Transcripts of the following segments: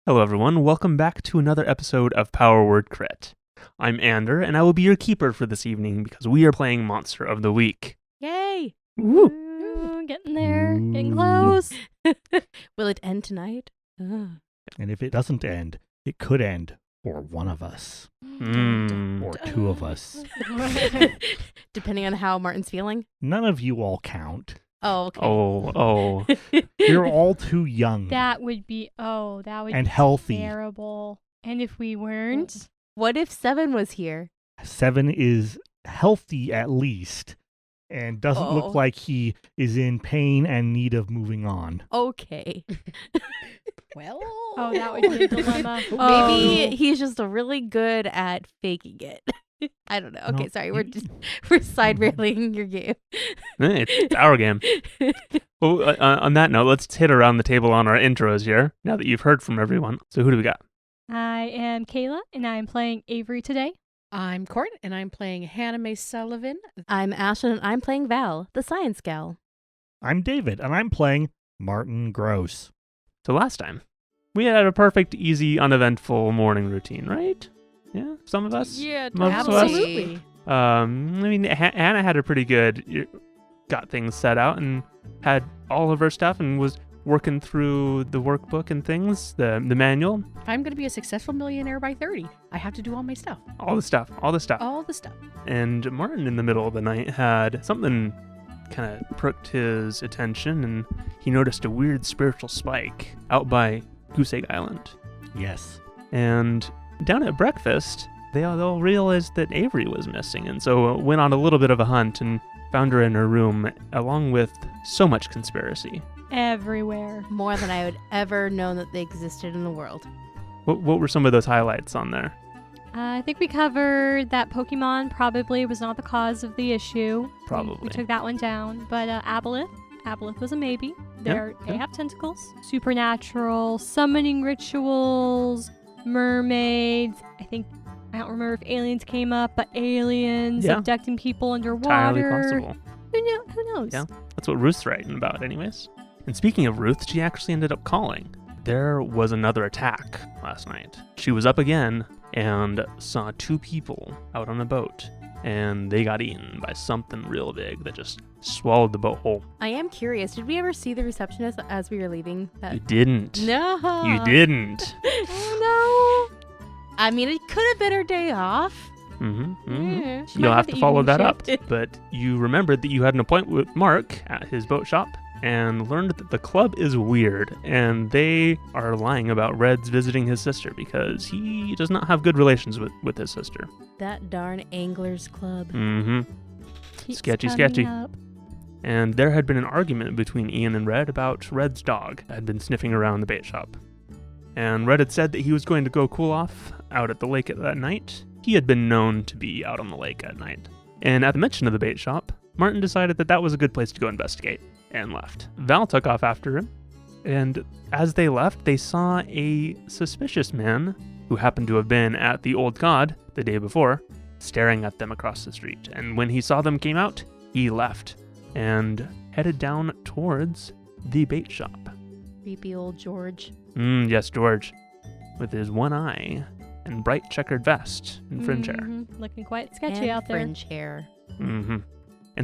Hello everyone, welcome back to another episode of Power Word Crit. I'm Ander, and I will be your keeper for this evening because we are playing Monster of the Week. Yay! Woo! Getting there, getting close. Will it end tonight? And if it doesn't end, it could end for one of us. Or two of us. Depending on how Martin's feeling. None of you all count. Oh, okay. Oh. You're all too young. That would be and healthy. terrible. And if we weren't? What if 7 was here? 7 is healthy at least, and doesn't look like he is in pain and need of moving on. Okay. Well, That would be a dilemma. Maybe he's just really good at faking it. I don't know. Okay, No, sorry. We're side railing your game. It's our game. Well, on that note, let's hit around the table on our intros here, now that you've heard from everyone. So who do we got? I am Kayla, and I am playing Avery today. I'm Court, and I'm playing Hannah Mae Sullivan. I'm Ashlyn, and I'm playing Val, the science gal. I'm David, and I'm playing Martin Gross. So last time, we had a perfect, easy, uneventful morning routine, right? Yeah, some of us? Yeah, Most of us? absolutely. Hannah had a pretty good, got things set out and had all of her stuff and was working through the workbook and things, the manual. If I'm going to be a successful millionaire by 30, I have to do all my stuff. All the stuff. All the stuff. And Martin in the middle of the night had something kind of pricked his attention, and he noticed a weird spiritual spike out by Goose Egg Island. Yes. And down at breakfast, they all realized that Avery was missing, and so went on a little bit of a hunt and found her in her room, along with so much conspiracy. Everywhere. More than I would ever known that they existed in the world. What were some of those highlights on there? I think we covered that Pokemon probably was not the cause of the issue. Probably. We took that one down. But Aboleth was a maybe. They have tentacles. Supernatural, summoning rituals, mermaids. I don't remember if aliens came up, but aliens abducting people underwater. Entirely possible. Who knows? Yeah, that's what Ruth's writing about anyways. And speaking of Ruth, she actually ended up calling. There was another attack last night. She was up again and saw 2 people out on a boat, and they got eaten by something real big that just swallowed the boat whole. I am curious. Did we ever see the receptionist as we were leaving? You didn't. No. You didn't. Oh, no. I mean, it could have been her day off. Yeah, she You'll might have the to follow evening that up. shift. But you remembered that you had an appointment with Mark at his boat shop and learned that the club is weird, and they are lying about Red's visiting his sister because he does not have good relations with his sister. That darn Anglers Club. Keeps Sketchy, coming sketchy. up. And there had been an argument between Ian and Red about Red's dog that had been sniffing around the bait shop. And Red had said that he was going to go cool off out at the lake at that night. He had been known to be out on the lake at night. And at the mention of the bait shop, Martin decided that was a good place to go investigate, and left. Val took off after him, and as they left, they saw a suspicious man, who happened to have been at the Old Cod the day before, staring at them across the street. And when he saw them came out, he left, and headed down towards the bait shop. Creepy old George. Yes, George, with his one eye and bright checkered vest and fringe hair. Looking quite sketchy And out there. fringe hair. And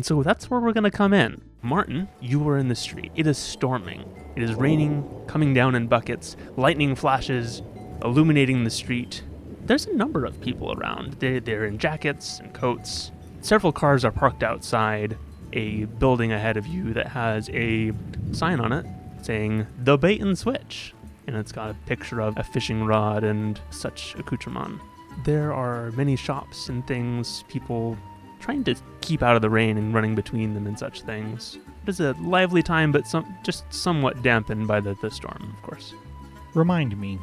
so that's where we're going to come in. Martin, you are in the street. It is storming. It is raining, coming down in buckets, lightning flashes, illuminating the street. There's a number of people around. They're in jackets and coats. Several cars are parked outside a building ahead of you that has a sign on it saying, "The Bait and Switch." And it's got a picture of a fishing rod and such accoutrement. There are many shops and things, people trying to keep out of the rain and running between them and such things. It is a lively time, but just somewhat dampened by the storm, of course. Remind me,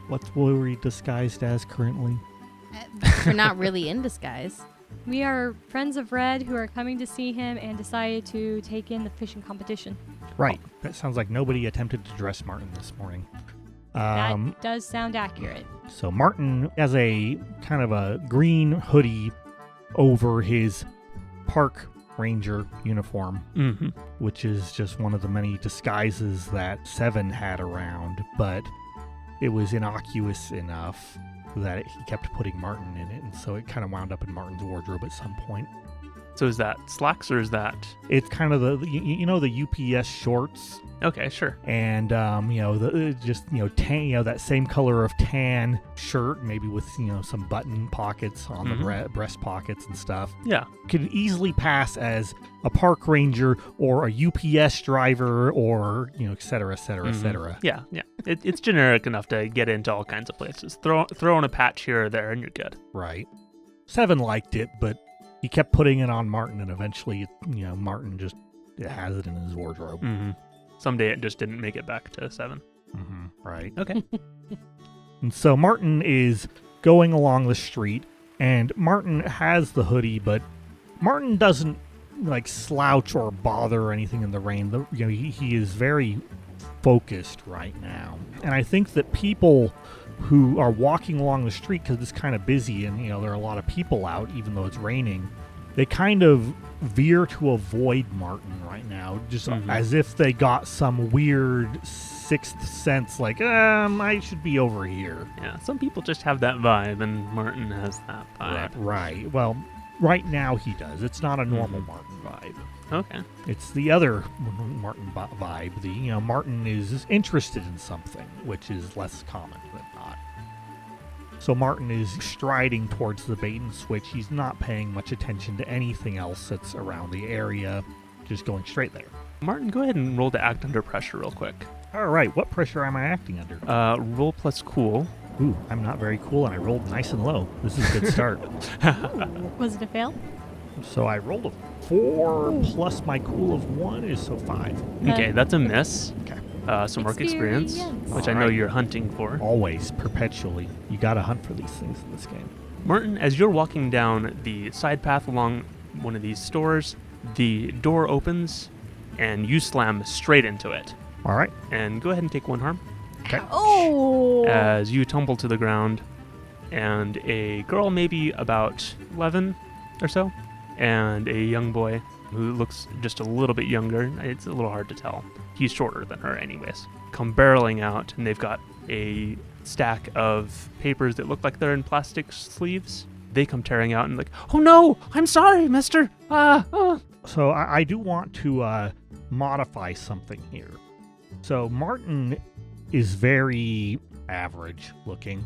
what were we disguised as currently? We're not really in disguise. We are friends of Red who are coming to see him and decided to take in the fishing competition. Right. That sounds like nobody attempted to dress Martin this morning. That does sound accurate. So Martin has a kind of a green hoodie over his park ranger uniform, which is just one of the many disguises that Seven had around, but it was innocuous enough that he kept putting Martin in it, and so it kind of wound up in Martin's wardrobe at some point. So is that slacks or is that... It's kind of the UPS shorts, Okay, sure. and tan, that same color of tan shirt, maybe with some button pockets on the breast pockets and stuff. Yeah. Could easily pass as a park ranger or a UPS driver or et cetera, et cetera, et cetera. Yeah. It's generic enough to get into all kinds of places. Throw in a patch here or there and you're good. Right. Seven liked it, but he kept putting it on Martin, and eventually, Martin just has it in his wardrobe. Mm-hmm. Someday it just didn't make it back to 7. Mm-hmm. Right. Okay. And so Martin is going along the street, and Martin has the hoodie, but Martin doesn't slouch or bother or anything in the rain. He is very focused right now, and I think that people who are walking along the street, because it's kind of busy and there are a lot of people out even though it's raining, they kind of veer to avoid Martin right now, just as if they got some weird sixth sense, I should be over here. Yeah, some people just have that vibe, and Martin has that vibe. Right. Well, right now he does. It's not a normal Martin vibe. Okay. It's the other Martin vibe. Martin is interested in something, which is less common than not. So Martin is striding towards the bait and switch. He's not paying much attention to anything else that's around the area, just going straight there. Martin, go ahead and roll to act under pressure real quick. All right, what pressure am I acting under? Roll plus cool. Ooh, I'm not very cool, and I rolled nice and low. This is a good start. Was it a fail? So I rolled a 4 plus my cool of 1 is 5. Okay, that's a miss. Okay. Some work experience, which I know Alright. you're hunting for. Always, perpetually. You gotta hunt for these things in this game. Martin, as you're walking down the side path along one of these stores, the door opens and you slam straight into it. All right. And go ahead and take 1 harm Okay. Oh! as you tumble to the ground, and a girl maybe about 11 or so, and a young boy who looks just a little bit younger. It's a little hard to tell. He's shorter than her anyways. Come barreling out, and they've got a stack of papers that look like they're in plastic sleeves. They come tearing out and oh no, I'm sorry, mister. So I do want to modify something here. So Martin is very average looking,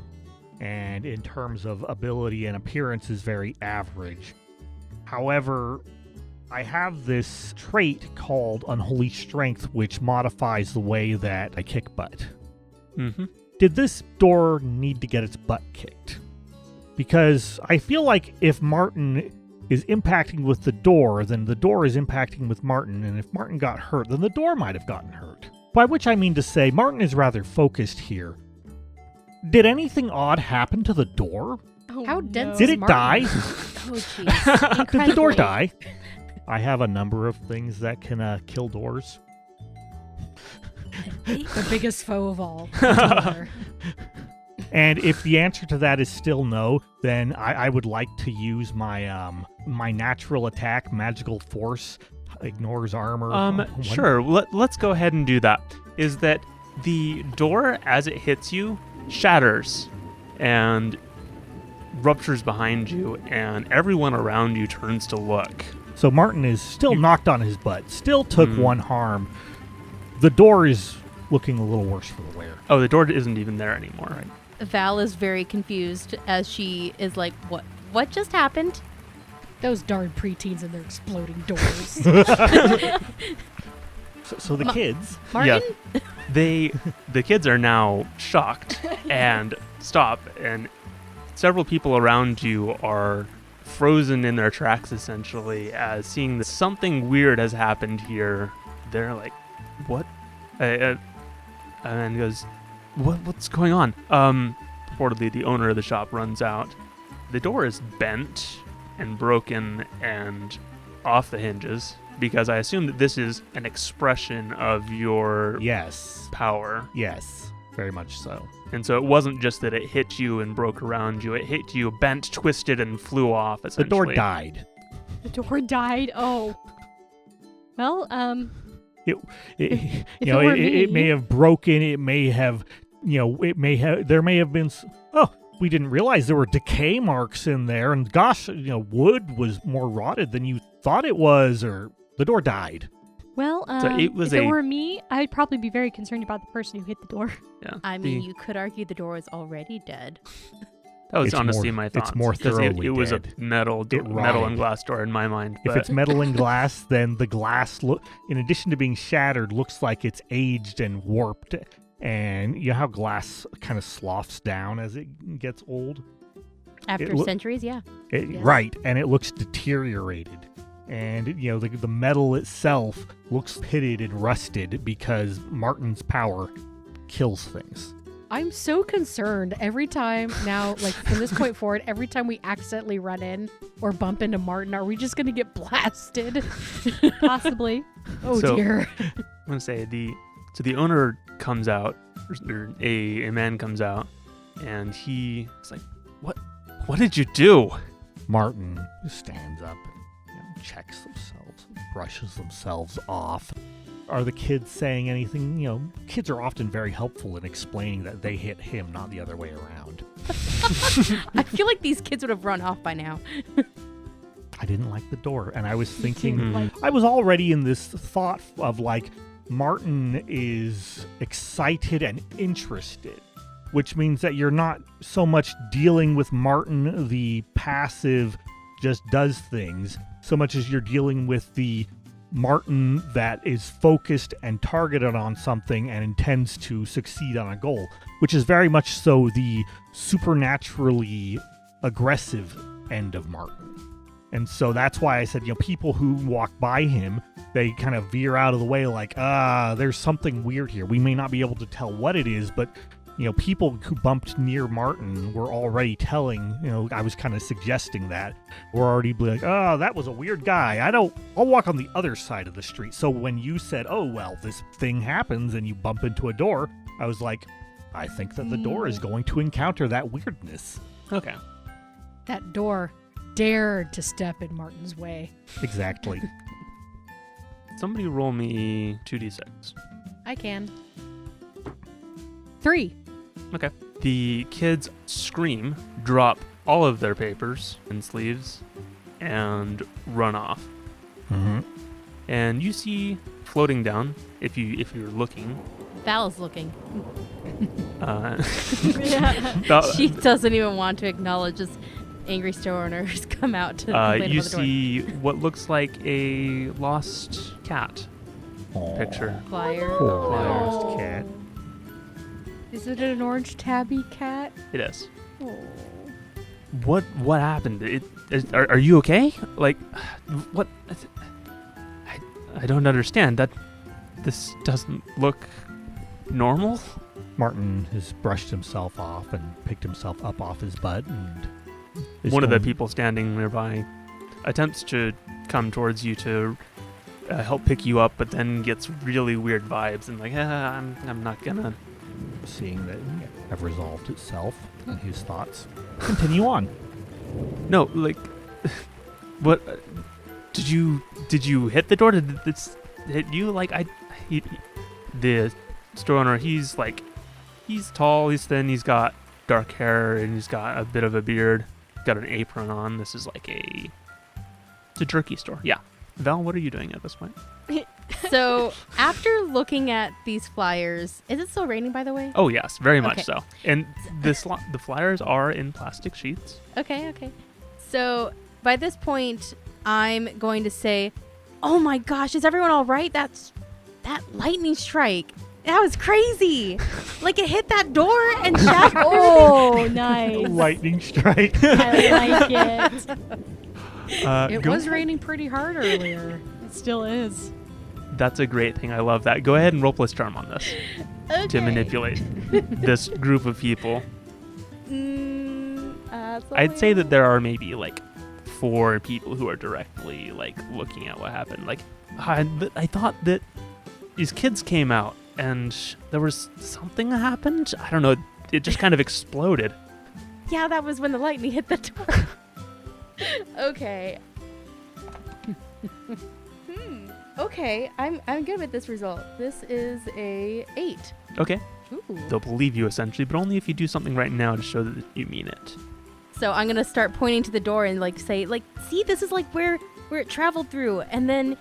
and in terms of ability and appearance is very average. However, I have this trait called Unholy Strength, which modifies the way that I kick butt. Mm-hmm. Did this door need to get its butt kicked? Because I feel like if Martin is impacting with the door, then the door is impacting with Martin, and if Martin got hurt, then the door might have gotten hurt. By which I mean to say, Martin is rather focused here. Did anything odd happen to the door? Oh, How dense Did is it Martin? die? Oh, jeez. Did the door Incredibly. die? I have a number of things that can kill doors. The biggest foe of all. The door. And if the answer to that is still no, then I would like to use my my natural attack, magical force, ignores armor. Sure. Let's go ahead and do that. Is that the door, as it hits you, shatters and ruptures behind you, and everyone around you turns to look. So Martin is still knocked on his butt, still took 1 harm. The door is looking a little worse for the wear. Oh, the door isn't even there anymore. Right. Val is very confused as she is like, what just happened? Those darn preteens and their exploding doors. So the kids... Martin? The kids are now shocked and stop, and several people around you are frozen in their tracks essentially as seeing that something weird has happened here. They're like, what? And he goes, what's going on? Reportedly the owner of the shop runs out. The door is bent and broken and off the hinges, because I assume that this is an expression of your Yes. power. Yes. Very much so. And so it wasn't just that it hit you and broke around you. It hit you, bent, twisted, and flew off, The essentially. door died. The door died. Oh. Well, It it were it me. may have broken. It may have there may have been. We didn't realize there were decay marks in there, and gosh, wood was more rotted than you thought it was, or the door died. Well, So it was if it a- were me, I'd probably be very concerned about the person who hit the door. Yeah. I mean, you could argue the door was already dead. That was It's honestly more- my it's thoughts. more 'cause thoroughly it was a dead. metal It and rotted. glass door in my mind. If But it's metal and glass, then the glass, in addition to being shattered, looks like it's aged and warped. And you know how glass kind of sloughs down as it gets old? After loo- centuries, yeah. Yes. Right, and it looks deteriorated. And, the metal itself looks pitted and rusted because Martin's power kills things. I'm so concerned every time now, like from this point forward, every time we accidentally run in or bump into Martin, are we just going to get blasted? Possibly. Oh, So- dear. I'm gonna say the owner comes out, or a man comes out, and he's like, "What did you do?" Martin stands up and checks themselves, brushes themselves off. Are the kids saying anything? Kids are often very helpful in explaining that they hit him, not the other way around. I feel like these kids would have run off by now. I didn't like the door, and I was thinking, Mhm. I was already in this thought of Martin is excited and interested, which means that you're not so much dealing with Martin, the passive, just does things, so much as you're dealing with the Martin that is focused and targeted on something and intends to succeed on a goal, which is very much so the supernaturally aggressive end of Martin. And so that's why I said, people who walk by him, they kind of veer out of the way there's something weird here. We may not be able to tell what it is, but people who bumped near Martin were already telling, I was kind of suggesting that. We're already like, that was a weird guy. I'll walk on the other side of the street. So when you said, this thing happens and you bump into a door, I was like, I think that the door is going to encounter that weirdness. Okay. That door dared to step in Martin's way. Exactly. Somebody roll me 2d6. I can. 3. Okay. The kids scream, drop all of their papers and sleeves, and run off. Mm-hmm. And you see floating down, if you're looking. Val's looking. Val- She doesn't even want to acknowledge this angry store owner who's come out to complain you about the door. see what looks like a lost cat picture. Flyer. Poor cat. Is it an orange tabby cat? It is. Oh. What happened? Are you okay? What? I don't understand. This doesn't look normal. Martin has brushed himself off and picked himself up off his butt, and is One of the going- people standing nearby attempts to come towards you to help pick you up, but then gets really weird vibes and I'm not gonna. seeing that have resolved itself in his thoughts. Continue on. No, what? Did you hit the door? Did this hit you? The store owner, he's tall, he's thin, he's got dark hair, and he's got a bit of a beard. Got an apron on. This is it's a jerky store. Yeah. Val, what are you doing at this point? So after looking at these flyers, is it still raining, by the way? Oh yes, very much Okay. so. And the flyers are in plastic sheets. Okay. So by this point, I'm going to say, "Oh my gosh, is everyone all right? That lightning strike. That was crazy. It hit that door and shattered." Oh, nice. Lightning strike. I like it. It was raining pretty hard earlier. It still is. That's a great thing. I love that. Go ahead and roll plus charm on this to Okay. manipulate this group of people. That's I'd say that there are maybe 4 people who are directly looking at what happened. I thought that these kids came out and there was something that happened. I don't know. It just kind of exploded. Yeah, that was when the lightning hit the door. Okay. Okay, I'm good with this result. This is a 8. Okay. Ooh. They'll believe you essentially, but only if you do something right now to show that you mean it. So I'm gonna start pointing to the door and like say, like, see, this is like where it traveled through, and then,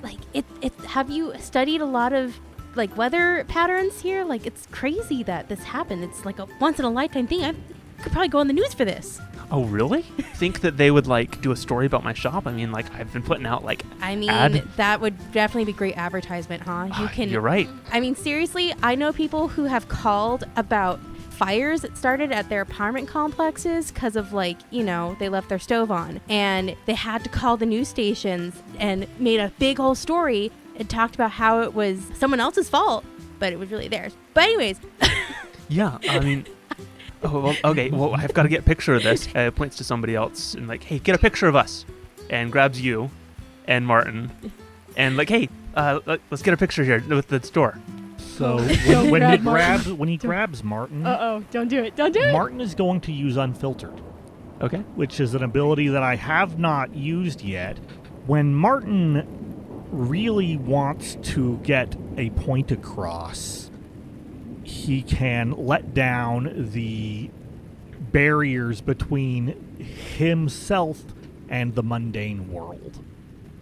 like it. Have you studied a lot of like weather patterns here? Like, it's crazy that this happened. It's like a once in a lifetime thing. I could probably go on the news for this. Oh, really? Think that they would like do a story about my shop? I mean, like I've been putting out like I mean, ad. that would definitely be great advertisement, huh? You can. You're right. I mean, seriously, I know people who have called about fires that started at their apartment complexes because of like, you know, they left their stove on and they had to call the news stations and made a big whole story and talked about how it was someone else's fault, but it was really theirs. But anyways. Yeah, I mean, oh, well, okay, well, I've got to get a picture of this. Points to somebody else and like, hey, get a picture of us, and grabs you and Martin, and like, hey, let's get a picture here with the store. So Don't when grab he grabs Martin, Don't do it. Don't do it. Martin is going to use Unfiltered, Okay. which is an ability that I have not used yet. When Martin really wants to get a point across, he can let down the barriers between himself and the mundane world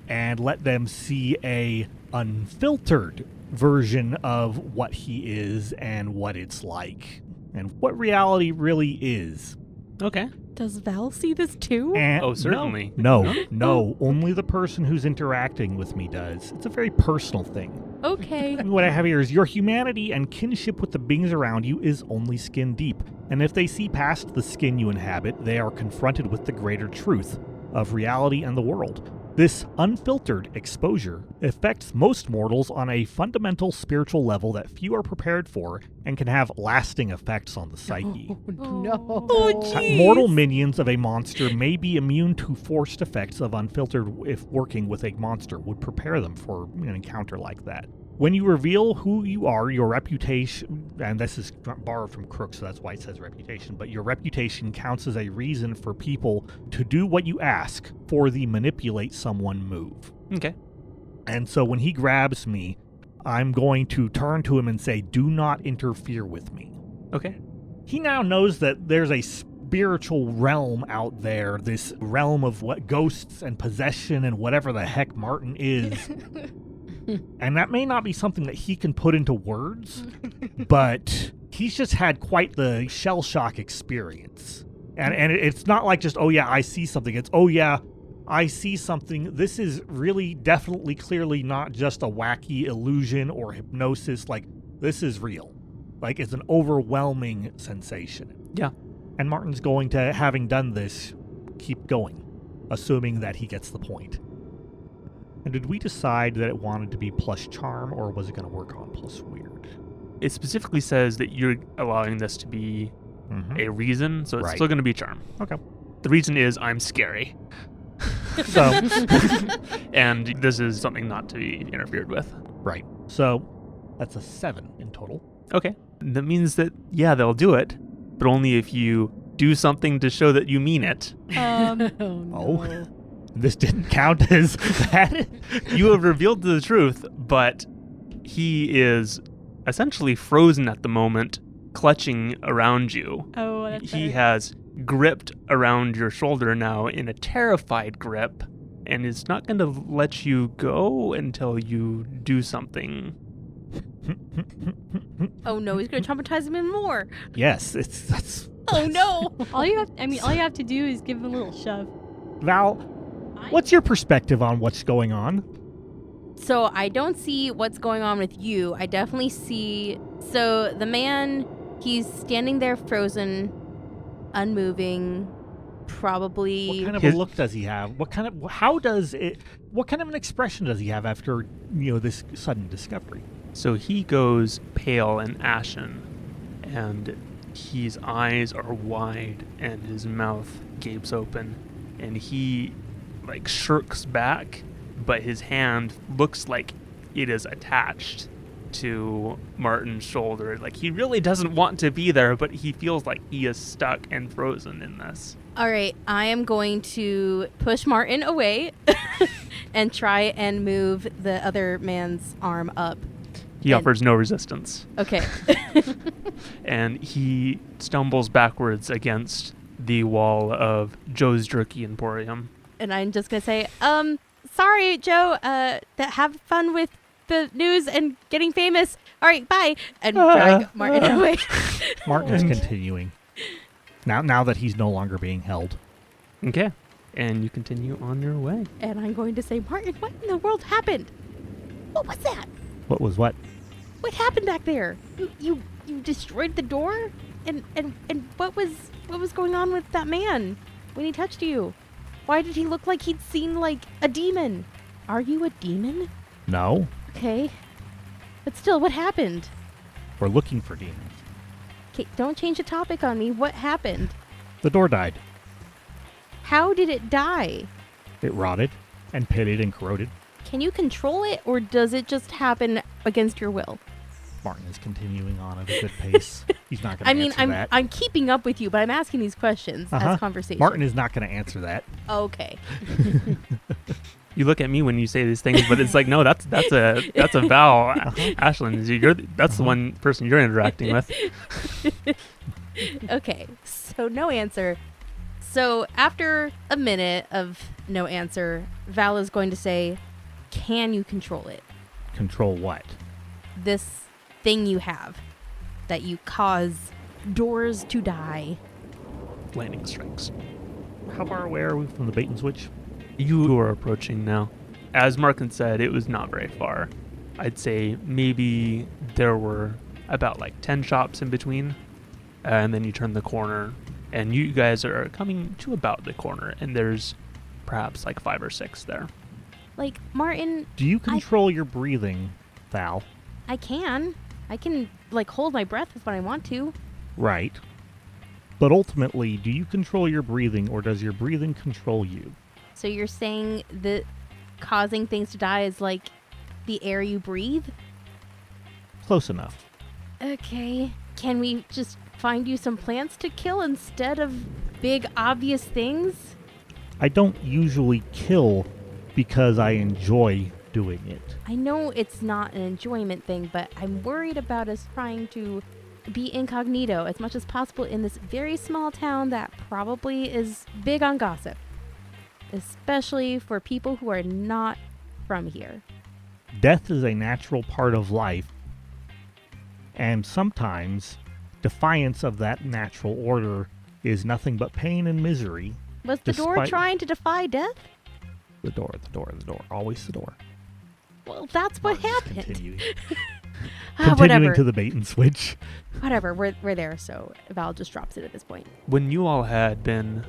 and let them see a unfiltered version of what he is and what it's like and what reality really is. Okay. Does Val see this too? And Oh, certainly. No, only the person who's interacting with me does. It's a very personal thing. Okay. What I have here is your humanity and kinship with the beings around you is only skin deep. And if they see past the skin you inhabit, they are confronted with the greater truth of reality and the world. This unfiltered exposure affects most mortals on a fundamental spiritual level that few are prepared for and can have lasting effects on the psyche. Oh, no. Oh, jeez. Mortal minions of a monster may be immune to forced effects of unfiltered if working with a monster would prepare them for an encounter like that. When you reveal who you are, your reputation, and this is borrowed from Crook, so that's why it says reputation, but your reputation counts as a reason for people to do what you ask for the manipulate someone move. Okay. And so when he grabs me, I'm going to turn to him and say, do not interfere with me. Okay. He now knows that there's a spiritual realm out there, this realm of what ghosts and possession and whatever the heck Martin is. And that may not be something that he can put into words, but he's just had quite the shell shock experience. And it's not like just, oh yeah, I see something. It's, oh yeah, I see something. This is really definitely clearly not just a wacky illusion or hypnosis. Like, this is real. Like, it's an overwhelming sensation. Yeah. And Martin's going to, having done this, keep going, assuming that he gets the point. And did we decide that it wanted to be plus charm, or was it going to work on plus weird? It specifically says that you're allowing this to be a reason, so it's Right. still going to be charm. Okay. The reason is I'm scary. So, And this is something not to be interfered with. right. So, that's a 7 in total. Okay. That means that, yeah, they'll do it, but only if you do something to show that you mean it. Oh, no. Oh. This didn't count as that. You have revealed the truth, but he is essentially frozen at the moment, clutching around you. Oh, that's He better. has gripped around your shoulder now in a terrified grip and is not going to let you go until you do something. Oh no, he's gonna traumatize him even more. Yes, that's Oh no. all you have to do is give him a little shove. Val, what's your perspective on what's going on? So I don't see what's going on with you. I definitely see. So the man, he's standing there frozen, unmoving, probably. What kind of a look does he have? What kind of an expression does he have after, this sudden discovery? So he goes pale and ashen, and his eyes are wide, and his mouth gapes open, and he shirks back, but his hand looks like it is attached to Martin's shoulder. Like, he really doesn't want to be there, but he feels like he is stuck and frozen in this. All right, I am going to push Martin away and try and move the other man's arm up. He offers no resistance. Okay. And he stumbles backwards against the wall of Joe's Jerky Emporium. And I'm just going to say, sorry, Joe, have fun with the news and getting famous. All right, bye. And drag Martin away. Martin is continuing. Now that he's no longer being held. Okay. And you continue on your way. And I'm going to say, Martin, what in the world happened? What was that? What was what? What happened back there? You destroyed the door? And what was going on with that man when he touched you? Why did he look like he'd seen like a demon? Are you a demon? No. Okay. But still, what happened? We're looking for demons. Okay, don't change the topic on me. What happened? The door died. How did it die? It rotted and pitted and corroded. Can you control it, or does it just happen against your will? Martin is continuing on at a good pace. He's not going to answer that. I'm keeping up with you, but I'm asking these questions as conversation. Martin is not going to answer that. Okay. You look at me when you say these things, but it's like, no, that's a Val. Ashlyn, that's the one person you're interacting with. Okay, so no answer. So after a minute of no answer, Val is going to say, can you control it? Control what? This thing you have that you cause doors to die. Lightning strikes. How far away are we from the bait and switch? You are approaching now. As Markin said, it was not very far. I'd say maybe there were about like 10 shops in between. And then you turn the corner and you guys are coming to about the corner and there's perhaps like 5 or 6 there. Like, Martin... Do you control your breathing, Val? I can, like, hold my breath when I want to. Right. But ultimately, do you control your breathing or does your breathing control you? So you're saying that causing things to die is like the air you breathe? Close enough. Okay. Can we just find you some plants to kill instead of big, obvious things? I don't usually kill because I enjoy doing it. I know it's not an enjoyment thing, but I'm worried about us trying to be incognito as much as possible in this very small town that probably is big on gossip. Especially for people who are not from here. Death is a natural part of life, and sometimes defiance of that natural order is nothing but pain and misery. Was the door trying to defy death? The door. Always the door. Well, that's what happened. Continuing Whatever. to the bait and switch. Whatever, we're there, so Val just drops it at this point. When you all had been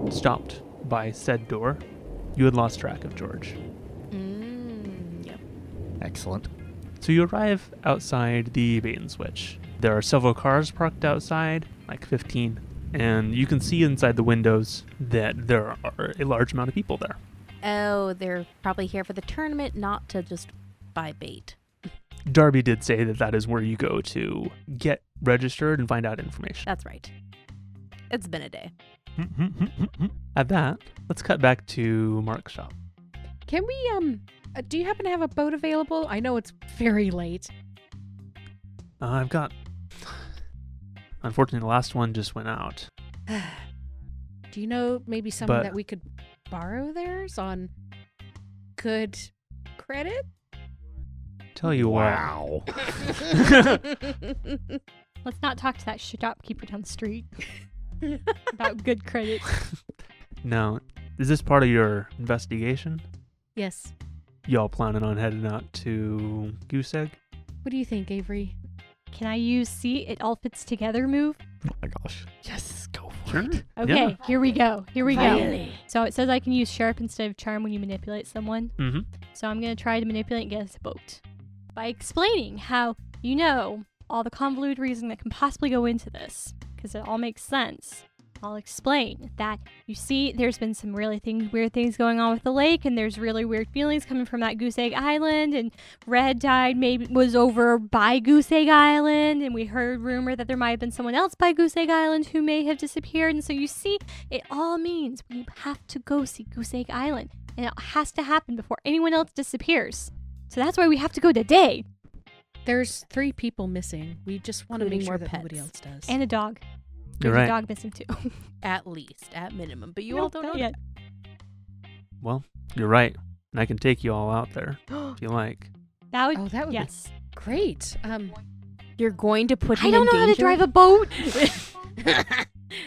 stopped by said door, you had lost track of George. Yep. Excellent. So you arrive outside the bait and switch. There are several cars parked outside, like 15, and you can see inside the windows that there are a large amount of people there. Oh, they're probably here for the tournament, not to just buy bait. Darby did say that that is where you go to get registered and find out information. That's right. It's been a day. At that, let's cut back to Mark's shop. Can we, do you happen to have a boat available? I know it's very late. I've got... Unfortunately, the last one just went out. Do you know maybe someone that we could borrow theirs on good credit? Tell you wow. Let's not talk to that shopkeeper down the street about good credit. Now, is this part of your investigation? Yes. Y'all planning on heading out to Goose Egg? What do you think, Avery? Can I use see it all fits together move? Oh my gosh. Yes, go for Sure. it. Okay, Yeah. here we go. Finally. So it says I can use sharp instead of charm when you manipulate someone. Mm-hmm. So I'm going to try to manipulate and get us a boat by explaining how, all the convoluted reasoning that can possibly go into this, because it all makes sense. I'll explain that, you see, there's been some really weird things going on with the lake, and there's really weird feelings coming from that Goose Egg Island, and Red died, was over by Goose Egg Island, and we heard rumor that there might have been someone else by Goose Egg Island who may have disappeared, and so you see, it all means we have to go see Goose Egg Island, and it has to happen before anyone else disappears. So that's why we have to go today. There's 3 people missing. We just want to Including make sure more that nobody pets. else does. And a dog. You're There's right. a dog missing too. At least, at minimum. But you all Nope, don't not know yet. Well, you're right. And I can take you all out there if you like. That would. Oh, that would yes. be great. You're going to put him I don't in know how to danger? drive a boat.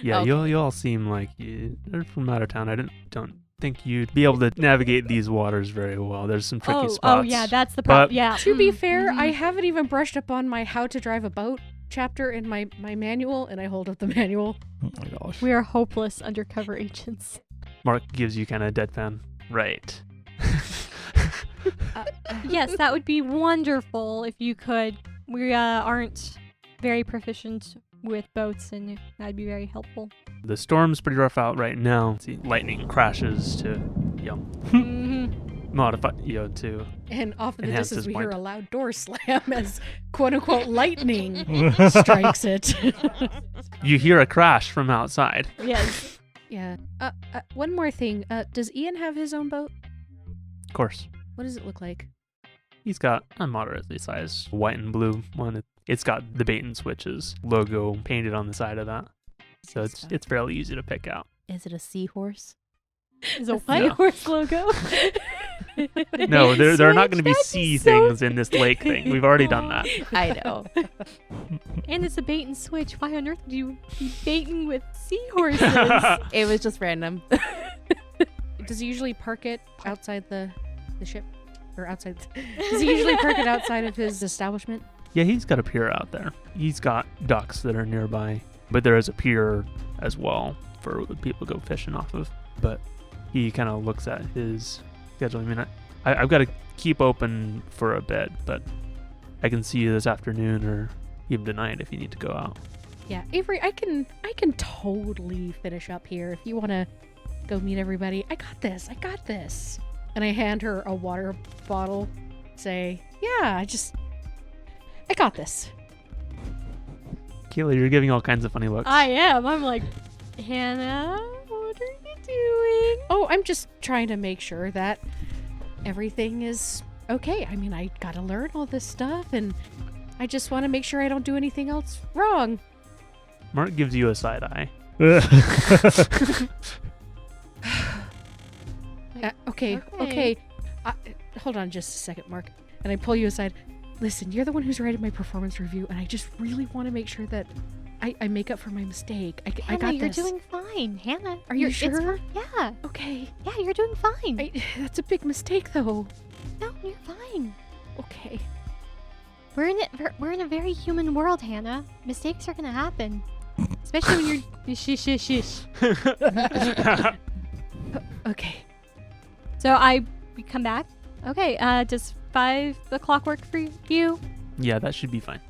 Yeah, Okay. you all seem like you're from out of town. I don't think you'd be able to navigate these waters very well. There's some tricky spots. Oh yeah, that's the problem. But- Yeah. To be Mm, fair, mhm. I haven't even brushed up on my how to drive a boat chapter in my manual, and I hold up the manual. Oh my gosh. We are hopeless undercover agents. Mark gives you kind of deadpan. Right. Yes, that would be wonderful if you could. We aren't very proficient with boats, and that'd be very helpful. The storm's pretty rough out right now. See, lightning crashes to, Mhm. modify, to. And off in the Enhance distance, his we hear point. a loud door slam as "quote unquote" lightning strikes it. You hear a crash from outside. Yes. Yeah. One more thing. Does Ian have his own boat? Of course. What does it look like? He's got a moderately sized white and blue one. It's got the bait and switches logo painted on the side of that. So it's fairly easy to pick out. Is it a seahorse? Is a No. white horse logo. No, there are not Switch? going to be That'd sea so things in this lake thing. We've already done that. I know. And it's a bait and switch. Why on earth would you be baiting with seahorses? It was just random. Does he usually park it outside the ship? Or outside? Does he usually park it outside of his establishment? Yeah, he's got a pier out there. He's got docks that are nearby, but there is a pier as well for people to go fishing off of. But he kind of looks at his schedule. I mean, I've got to keep open for a bit, but I can see you this afternoon or even tonight if you need to go out. Yeah, Avery, I can totally finish up here if you want to go meet everybody. I got this. And I hand her a water bottle. Say, yeah, I got this. Keely, you're giving all kinds of funny looks. I am. I'm like, Hannah, what are you doing? Oh, I'm just trying to make sure that everything is okay. I mean, I gotta learn all this stuff, and I just want to make sure I don't do anything else wrong. Mark gives you a side eye. Okay. Hold on just a second, Mark. And I pull you aside. Listen, you're the one who's writing my performance review, and I just really want to make sure that I make up for my mistake. I Hannah, got you're this. doing fine. Hannah, Are you it's sure? fine. Yeah. Okay. Yeah, you're doing fine. That's a big mistake, though. No, you're fine. Okay. We're in a very human world, Hannah. Mistakes are gonna happen, especially when you're shish. Okay. So we come back. Okay. Does 5 o'clock work for you? Yeah, that should be fine.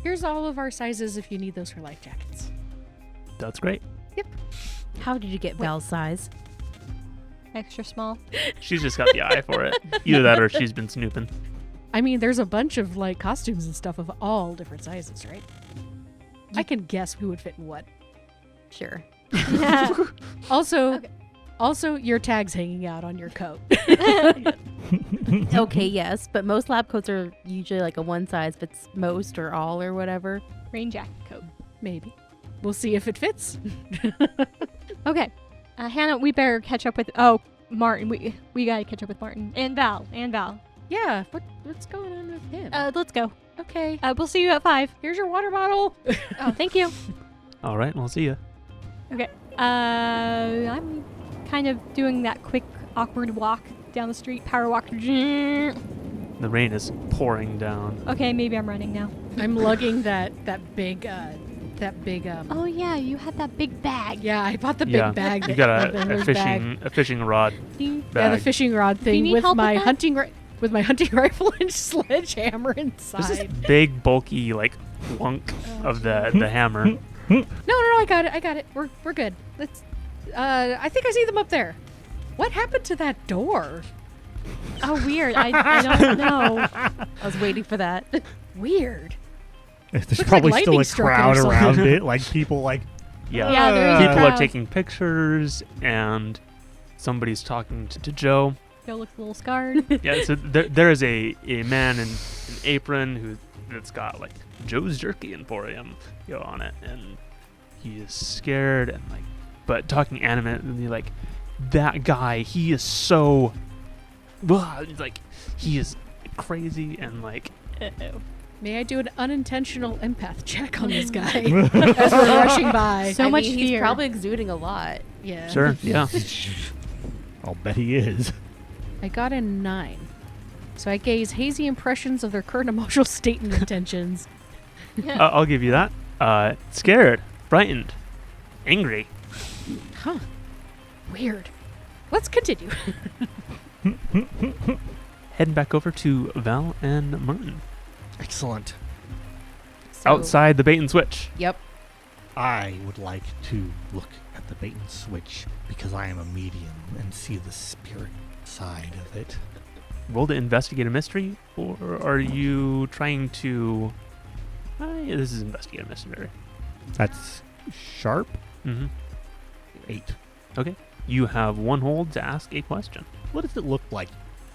Here's all of our sizes if you need those for life jackets. That's great. How did you get Belle's size? Extra small. She's just got the eye for it. Either that or she's been snooping. I mean, there's a bunch of costumes and stuff of all different sizes, right? I can guess who would fit in what. Sure. Also, Okay. also your tag's hanging out on your coat. Okay, yes, but most lab coats are usually like a one size fits most or all or whatever. Rain jacket coat. Maybe. We'll see if it fits. Okay. Hannah, we better catch up with. Oh, Martin. We gotta catch up with Martin and Val. Yeah. What's going on with him? Let's go. Okay. We'll see you at 5. Here's your water bottle. Oh, thank you. All right, we'll see you. I'm kind of doing that quick, awkward walk down the street, power walk. Okay, The rain is pouring down. maybe I'm running now. I'm lugging that big. Oh yeah, you had that big bag. Yeah, I bought the Yeah. big bag. You that- got the a hose bag. fishing rod Do Yeah, bag. the fishing rod you thing need with help my with that? hunting rifle and sledgehammer There's this inside. big, bulky, hunk of the hammer. No, I got it. We're good. Let's. I think I see them up there. What happened to that door? Oh, weird. I don't know. I was waiting for that. Weird. There's Looks like probably still lightning a struck it or crowd something. around it, like people Yeah. Yeah, there is a People are crowd. taking pictures, and somebody's talking to Joe. Joe looks a little scarred. Yeah, so there is a man in an apron that's got like Joe's Jerky Emporium on it, and he is scared and like, but talking animate, and you're like, that guy, he is so, like, he is crazy and like. Uh-oh. May I do an unintentional empath check on this guy as we're rushing by? So much He's fear. probably exuding a lot. Yeah. Sure, yeah. I'll bet he is. I got a 9. So I gaze hazy impressions of their current emotional state and intentions. I'll give you that. Scared, frightened, angry. Huh. Weird. Let's continue. Heading back over to Val and Martin. Excellent. So, Outside the bait and switch. Yep. I would like to look at the bait and switch because I am a medium and see the spirit side of it. Roll to investigate a mystery, or are you trying to... yeah, this is investigate a mystery. That's sharp. Mm-hmm. 8. Okay. You have one hold to ask a question. What does it look like?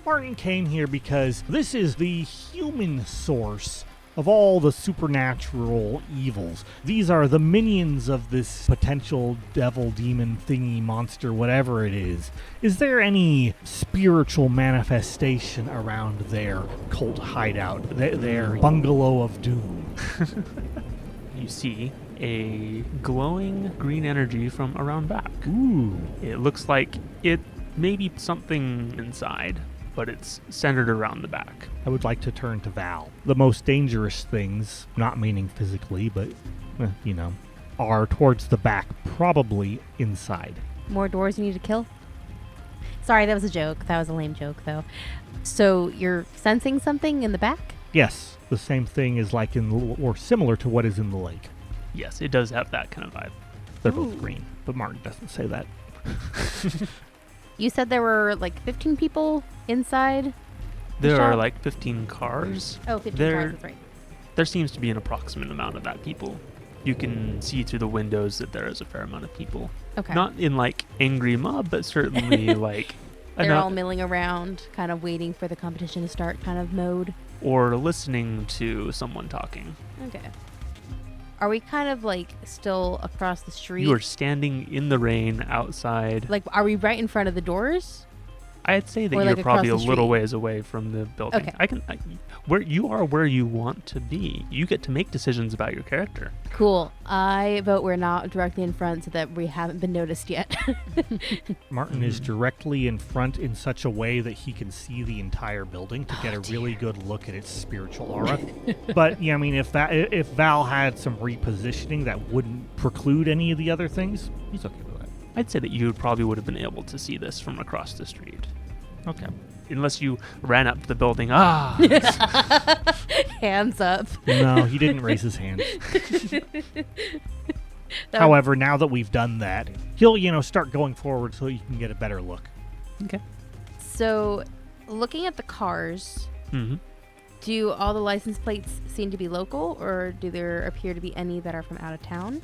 Martin came here because this is the human source of all the supernatural evils. These are the minions of this potential devil, demon, thingy, monster, whatever it is. Is there any spiritual manifestation around their cult hideout, their bungalow of doom? You see a glowing green energy from around back. Ooh. It looks like it may be something inside, but it's centered around the back. I would like to turn to Val. The most dangerous things, not meaning physically, but, are towards the back, probably inside. More doors you need to kill? Sorry, that was a joke. That was a lame joke, though. So you're sensing something in the back? Yes, the same thing is like or similar to what is in the lake. Yes, it does have that kind of vibe. They're Ooh. both green, but Martin doesn't say that. You said there were like 15 people inside? There are shop? like 15 cars. Oh, 15 There- cars, that's right. There seems to be an approximate amount of that people. You can see through the windows that there is a fair amount of people. Okay. Not in like angry mob, but certainly like They're enough, all milling around, kind of waiting for the competition to start kind of mode. or listening to someone talking. Okay. Are we kind of like still across the street? You are standing in the rain outside. Like, are we right in front of the doors? I'd say that Or, you're like, probably a across the little street? ways away from the building. Okay. Where you are, where you want to be. You get to make decisions about your character. Cool. I vote we're not directly in front so that we haven't been noticed yet. Martin is directly in front in such a way that he can see the entire building to get a really good look at its spiritual aura. But yeah, I mean, if Val had some repositioning that wouldn't preclude any of the other things, he's okay with that. I'd say that you probably would have been able to see this from across the street. Okay. Unless you ran up to the building. Hands up. No, he didn't raise his hand. That- However, now that we've done that, he'll, start going forward so you can get a better look. Okay. So, looking at the cars, Mm-hmm. do all the license plates seem to be local, or do there appear to be any that are from out of town?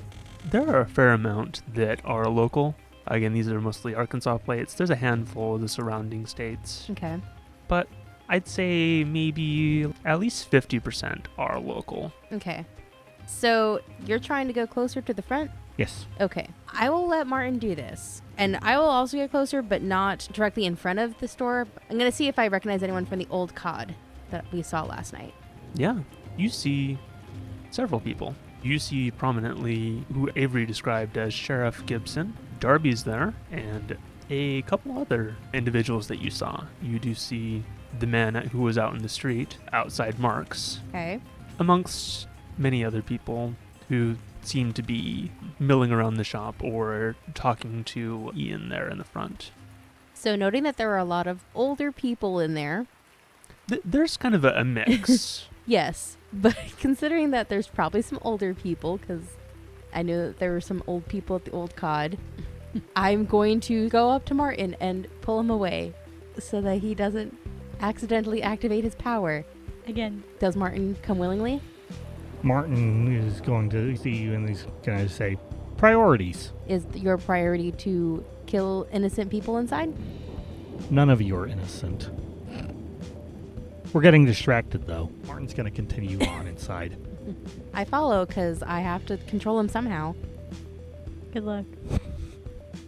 There are a fair amount that are local. Again, these are mostly Arkansas plates. There's a handful of the surrounding states. Okay. But I'd say maybe at least 50% are local. Okay. So, you're trying to go closer to the front? Yes. Okay. I will let Martin do this. And I will also get closer, but not directly in front of the store. I'm going to see if I recognize anyone from the old COD that we saw last night. Yeah, you see several people. You see prominently who Avery described as Sheriff Gibson. Darby's there, and a couple other individuals that you saw. You do see the man who was out in the street outside Mark's, Okay. amongst many other people who seem to be milling around the shop or talking to Ian there in the front. So, noting that there are a lot of older people in there, There's kind of a mix. yes, but considering that there's probably some older people, because I know that there were some old people at the old COD, I'm going to go up to Martin and pull him away so that he doesn't accidentally activate his power. Again, Does Martin come willingly? Martin is going to see you and he's going to say, priorities. Is your priority to kill innocent people inside? None of you are innocent. We're getting distracted, though. Martin's going to continue on inside. I follow because I have to control him somehow. Good luck.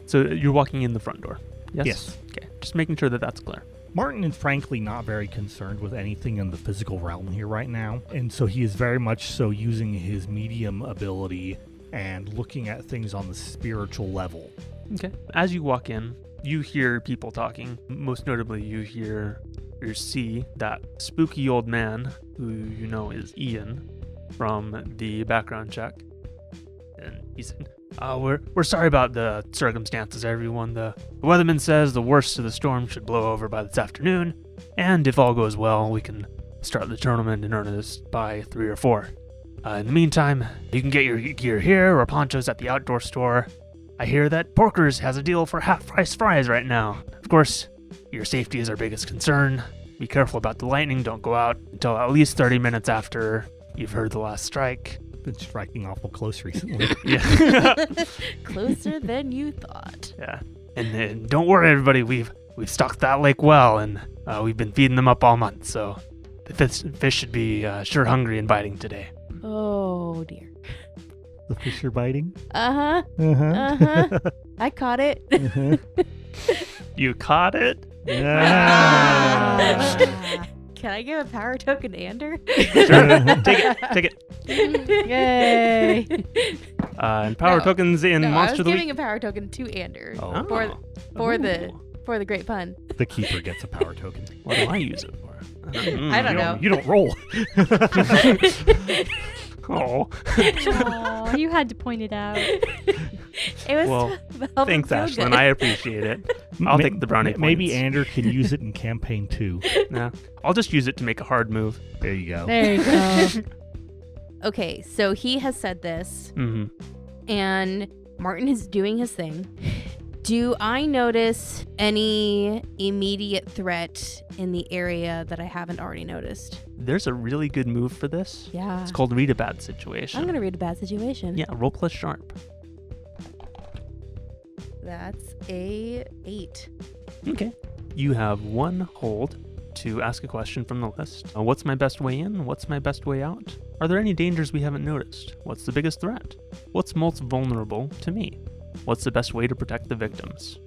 So you're walking in the front door? Yes? Yes. Okay, just making sure that that's clear. Martin is frankly not very concerned with anything in the physical realm here right now, and so he is very much so using his medium ability and looking at things on the spiritual level. Okay. As you walk in, you hear people talking. Most notably, you see that spooky old man who you know is Ian from the background check. And he said, we're sorry about the circumstances, everyone. The weatherman says the worst of the storm should blow over by this afternoon, and if all goes well, we can start the tournament in earnest by 3 or 4. In the meantime, you can get your gear here or ponchos at the outdoor store. I hear that Porkers has a deal for half-price fries right now. Of course, your safety is our biggest concern. Be careful about the lightning. Don't go out until at least 30 minutes after you've heard the last strike. Been striking awful close recently. Yeah. Closer than you thought. Yeah. And don't worry, everybody. We've stocked that lake well, and we've been feeding them up all month. So the fish should be sure hungry and biting today. Oh, dear. The fish are biting? Uh-huh. Uh-huh. Uh-huh. I caught it. Uh-huh. You caught it? Yeah. Can I give a power token to Ander? Sure. Take it. Yay. And power No. tokens in No, I Monster was of the giving Week. a power token to Ander Oh. for Ooh. the great pun. The keeper gets a power token. What do I use it for? I don't know. You don't roll. Oh. Aw, you had to point it out. It was Well, to help him Thanks, feel Ashlyn. good. I appreciate it. I'll take the brownie Maybe points. Ander can use it in campaign 2. Nah, I'll just use it to make a hard move. There you go. There you go. Okay, so he has said this, Mm-hmm. and Martin is doing his thing. Do I notice any immediate threat in the area that I haven't already noticed? There's a really good move for this. Yeah. It's called Read a Bad Situation. I'm going to read a bad situation. Yeah, roll plus sharp. That's a 8. Okay. You have one hold to ask a question from the list. What's my best way in? What's my best way out? Are there any dangers we haven't noticed? What's the biggest threat? What's most vulnerable to me? What's the best way to protect the victims?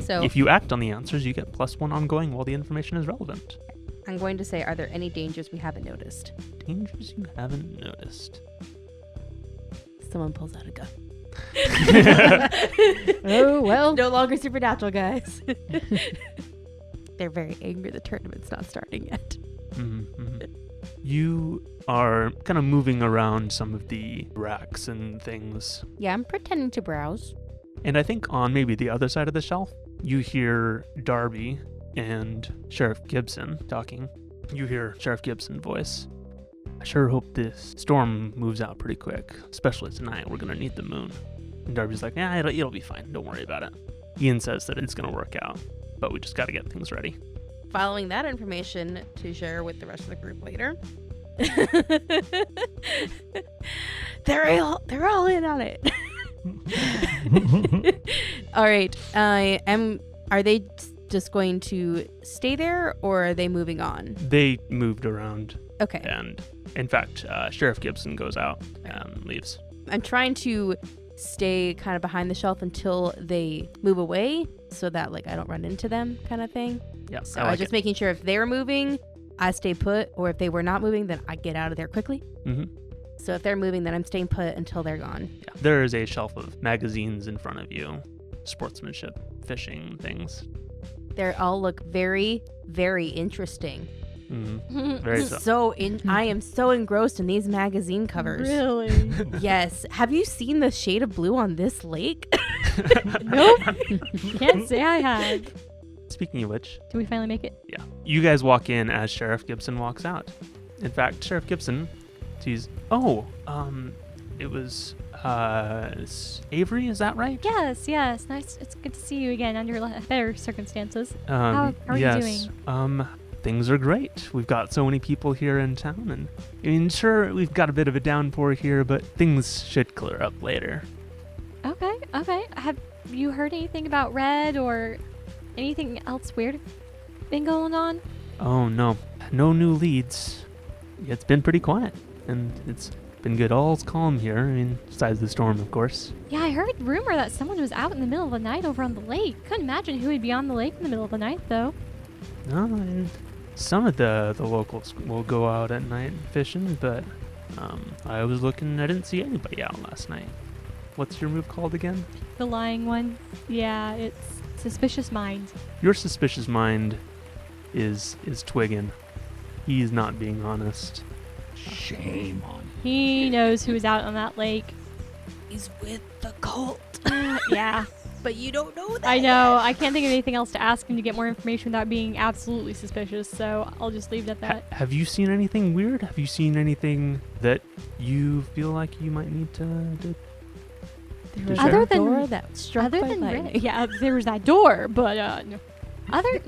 So If you act on the answers, you get +1 ongoing while the information is relevant. I'm going to say, are there any dangers we haven't noticed? Dangers you haven't noticed. Someone pulls out a gun. Oh, well. No longer supernatural, guys. They're very angry the tournament's not starting yet. Mm-hmm. You are kind of moving around some of the racks and things. Yeah, I'm pretending to browse. And I think on maybe the other side of the shelf, you hear Darby and Sheriff Gibson talking. You hear Sheriff Gibson's voice. I sure hope this storm moves out pretty quick, especially tonight. We're going to need the moon. And Darby's like, yeah, it'll be fine. Don't worry about it. Ian says that it's going to work out, but we just got to get things ready. Following that information to share with the rest of the group later. They're all in on it. All right. Are they just going to stay there, or are they moving on? They moved around, Okay. and in fact, Sheriff Gibson goes out and leaves. I'm trying to stay kind of behind the shelf until they move away so that like I don't run into them kind of thing. Yeah, So I I like was just it. making sure if they were moving, I stay put, or if they were not moving, then I get out of there quickly. Mm-hmm. So if they're moving, then I'm staying put until they're gone. Yeah. There is a shelf of magazines in front of you, sportsmanship, fishing things. They all look very, very interesting. Mm-hmm. Very so. I am so engrossed in these magazine covers. Really? Yes. Have you seen the shade of blue on this lake? Nope. Can't say I have. Speaking of which, Did we finally make it? yeah, you guys walk in as Sheriff Gibson walks out. In fact, Sheriff Gibson sees, it was Avery, is that right? Yes, yes. Nice. It's good to see you again under better circumstances. Um, How are you yes. doing? Things are great. We've got so many people here in town, and I mean, sure, we've got a bit of a downpour here, but things should clear up later. Okay. Have you heard anything about Red or Anything else weird been going on? Oh, no. No new leads. It's been pretty quiet, and it's been good. All's calm here, I mean, besides the storm, of course. Yeah, I heard rumor that someone was out in the middle of the night over on the lake. Couldn't imagine who would be on the lake in the middle of the night, though. No, and some of the locals will go out at night fishing, but I was looking, I didn't see anybody out last night. What's your move called again? The lying one. Yeah, it's Suspicious Mind. Your suspicious mind is twigging. He's not being honest. Shame on you. He knows who was out on that lake. He's with the cult. Yeah. But you don't know that. I know. I can't think of anything else to ask him to get more information without being absolutely suspicious, so I'll just leave it at that. Have you seen anything weird? Have you seen anything that you feel like you might need to There was Other a than- door that struck Other by than lightning. yeah, there was that door, but no. Other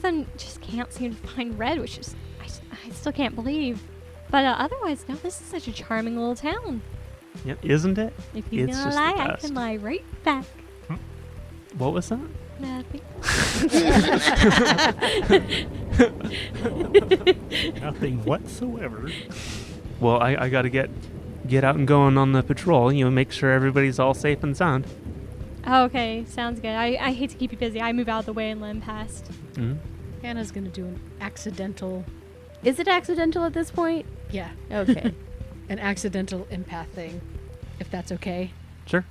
than just can't seem to find Red, which is I still can't believe. But otherwise, no, this is such a charming little town. Yep, isn't it? If he's It's gonna just the lie, I best. can lie right back. What was that? Nothing. Nothing whatsoever. Well, I gotta get out and going on the patrol, make sure everybody's all safe and sound. Okay, sounds good. I hate to keep you busy. I move out of the way and let him past. Mm-hmm. Hannah's gonna do an accidental, Is it accidental at this point? yeah, Okay. an accidental empath thing, if that's okay. Sure.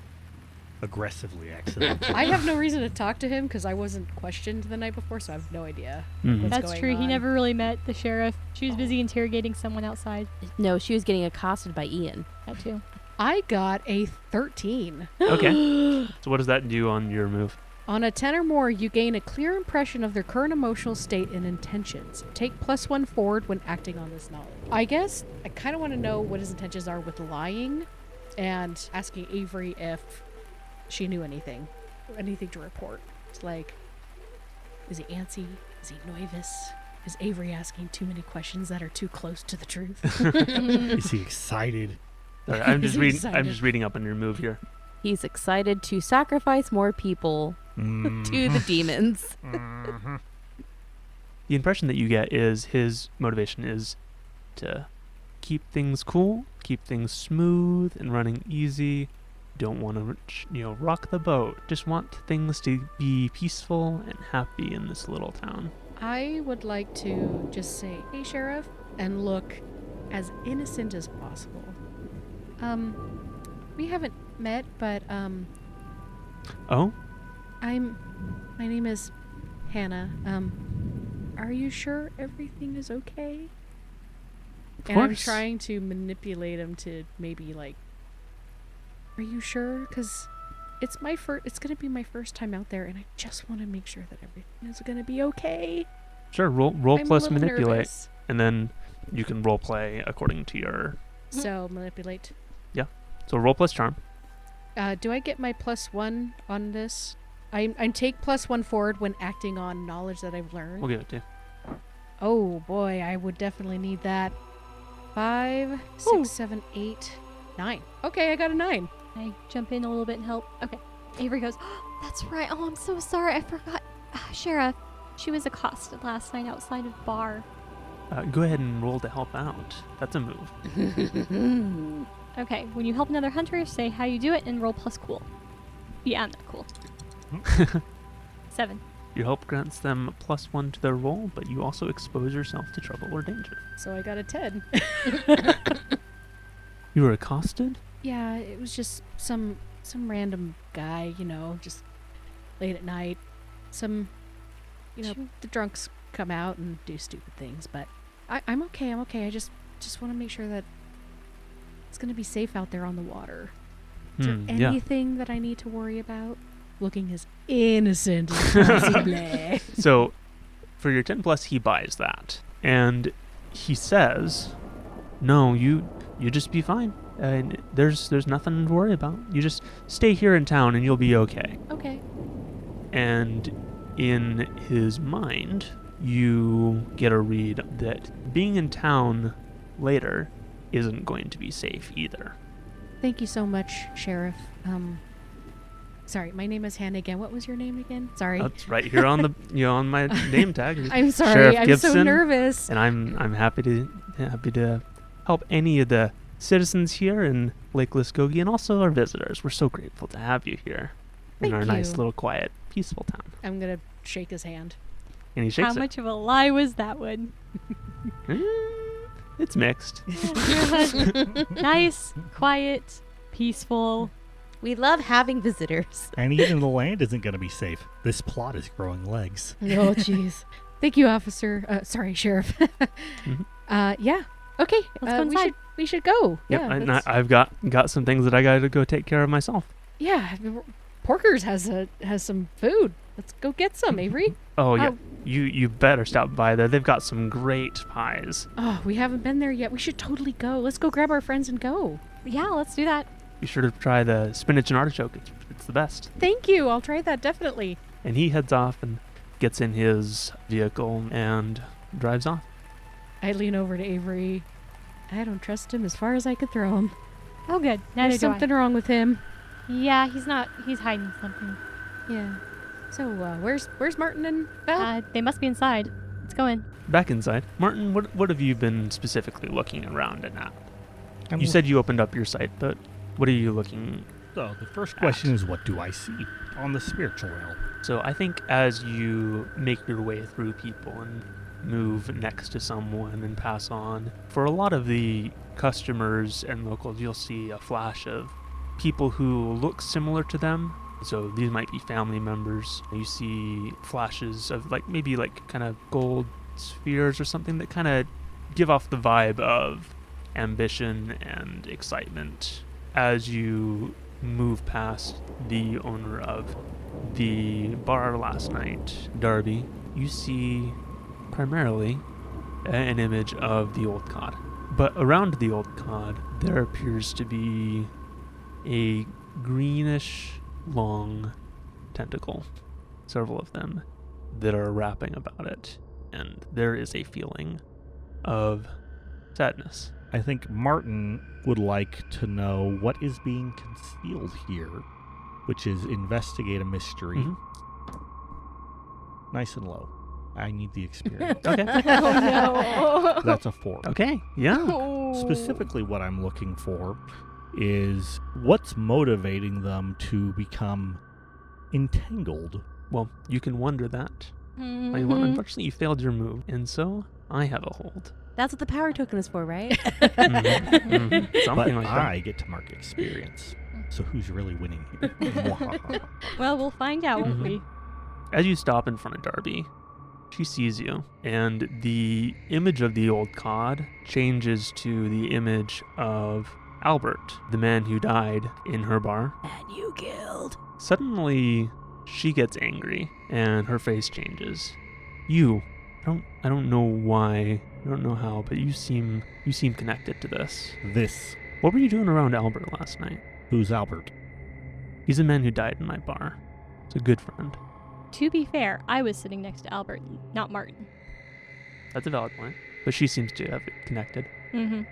Aggressively accidental. I have no reason to talk to him because I wasn't questioned the night before, so I have no idea. Mhm. What's That's going true. He on? never really met the sheriff. She was busy interrogating someone outside. No, she was getting accosted by Ian. That too. I got a 13. Okay. So what does that do on your move? On a 10 or more, you gain a clear impression of their current emotional state and intentions. Take +1 forward when acting on this knowledge. I guess I kind of want to know what his intentions are with lying and asking Avery if she knew anything to report. It's like, is he antsy? Is he nervous? Is Avery asking too many questions that are too close to the truth? Is he excited? Sorry, I'm just Is he reading. I'm excited? just reading up on your move here. He's excited to sacrifice more people to the demons. Mhm. The impression that you get is his motivation is to keep things cool, keep things smooth and running easy. Don't want to, rock the boat. Just want things to be peaceful and happy in this little town. I would like to just say, hey, Sheriff, and look as innocent as possible. We haven't met, but, Oh, my name is Hannah. Are you sure everything is okay? of And I'm course. trying to manipulate him to maybe, are you sure? Because it's gonna be my first time out there, and I just want to make sure that everything is gonna be okay. Sure. Roll I'm plus a little manipulate, nervous. and then you can role play according to your. So, manipulate. So roll plus charm. Do I get my +1 on this? I take +1 forward when acting on knowledge that I've learned. We'll give it to you. Oh boy, I would definitely need that. 5, Ooh. 6, 7, 8, 9. Okay, I got a 9. I jump in a little bit and help. Okay. Avery goes, that's right. Oh, I'm so sorry. I forgot. Sheriff, she was accosted last night outside of bar. Go ahead and roll to help out. That's a move. Okay, when you help another hunter, say how you do it and roll plus cool. Yeah, I'm not cool. 7. Your help grants them +1 to their roll, but you also expose yourself to trouble or danger. So I got a 10. You were accosted? Yeah, it was just some random guy, just late at night. Some, Sure. the drunks come out and do stupid things, but I'm okay. I just want to make sure that it's going to be safe out there on the water. Is there Yeah. anything that I need to worry about? Looking as innocent as possible. So, for your 10+, he buys that. And he says, no, you just be fine. And there's nothing to worry about. You just stay here in town and you'll be okay. Okay. And in his mind, you get a read that being in town later isn't going to be safe either. Thank you so much, Sheriff. Sorry, my name is Hannah again. What was your name again? Sorry. That's right here on the on my name tag. I'm sorry. Sheriff I'm Gibson, so nervous. and I'm happy to help any of the citizens here in Lake Luskogee and also our visitors. We're so grateful to have you here in Thank our nice you. little quiet, peaceful town. I'm going to shake his hand. And he shakes How much of a lie was that one? it. It's mixed. Nice, quiet, peaceful. We love having visitors. And even the land isn't going to be safe. This plot is growing legs. Oh, jeez. Thank you, officer. Sorry, sheriff. Yeah. Okay. Let's go inside. We should go. Yep, Yeah. and let's- I've got some things that I got to go take care of myself. yeah. Porkers has some food. Let's go get some, Avery. Oh yeah, Oh. you better stop by there. They've got some great pies. Oh, we haven't been there yet. We should totally go. Let's go grab our friends and go. Yeah, let's do that. Be sure to try the spinach and artichoke. It's the best. Thank you. I'll try that definitely. And he heads off and gets in his vehicle and drives off. I lean over to Avery. I don't trust him as far as I could throw him. Oh, good. Neither There's do I. something wrong with him. Yeah, he's hiding something. Yeah. So where's Martin and Val? They must be inside. Let's go in. Back inside, Martin, what have you been specifically looking around at? I'm You said you opened up your site, but what are you looking? So the first question is, what do I see on the spiritual realm? So I think as you make your way through people and move next to someone and pass on, for a lot of the customers and locals, you'll see a flash of people who look similar to them. So these might be family members. You see flashes of maybe kind of gold spheres or something that kind of give off the vibe of ambition and excitement. As you move past the owner of the bar last night, Darby, you see primarily an image of the old cod. But around the old cod, there appears to be a greenish long tentacle, several of them, that are wrapping about it. And there is a feeling of sadness. I think Martin would like to know what is being concealed here, which is investigate a mystery. Mhm. Nice and low. I need the experience. Okay. Oh, That's a 4. Okay. Yeah. no. Specifically, what I'm looking for is what's motivating them to become entangled. Well, you can wonder that. Mhm. Unfortunately, you failed your move, and so I have a hold. That's what the power token is for, right? Mhm. But Something like that. I get to mark experience. So who's really winning here? Well, we'll find out, won't Mhm. we? As you stop in front of Darby, she sees you, and the image of the old cod changes to the image of Albert, the man who died in her bar. And you killed. Suddenly, she gets angry, and her face changes. I don't know why, I don't know how, but you seem connected to this. This. What were you doing around Albert last night? Who's Albert? He's the man who died in my bar. He's a good friend. To be fair, I was sitting next to Albert, not Martin. That's a valid point. But she seems to have it connected. Mm-hmm.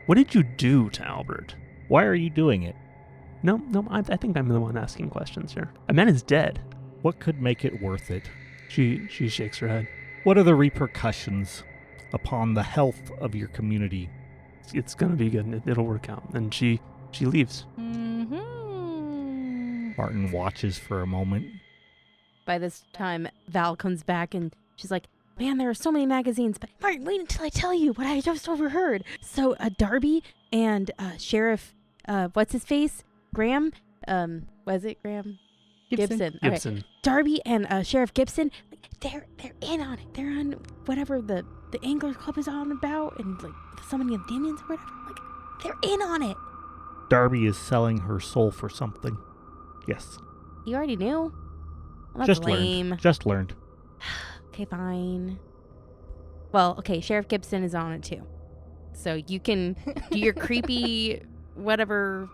What did you do to Albert? Why are you doing it? No, I think I'm the one asking questions here. A man is dead. What could make it worth it? She shakes her head. What are the repercussions upon the health of your community? It's gonna be good. It'll work out. And she leaves. Mm-hmm. Martin watches for a moment. By this time, Val comes back and she's like, man, there are so many magazines. But Martin, wait until I tell you what I just overheard. So Darby and Sheriff, what's his face? Graham? Was it Graham? Gibson. All right. Gibson. Darby and Sheriff Gibson, they're in on it. They're on whatever the Angler Club is on about, and the summoning of demons or whatever. They're in on it. Darby is selling her soul for something. Yes. You already knew. Well, that's Just lame. learned. Just learned. Okay, fine. Well, okay, Sheriff Gibson is on it too. So you can do your creepy whatever.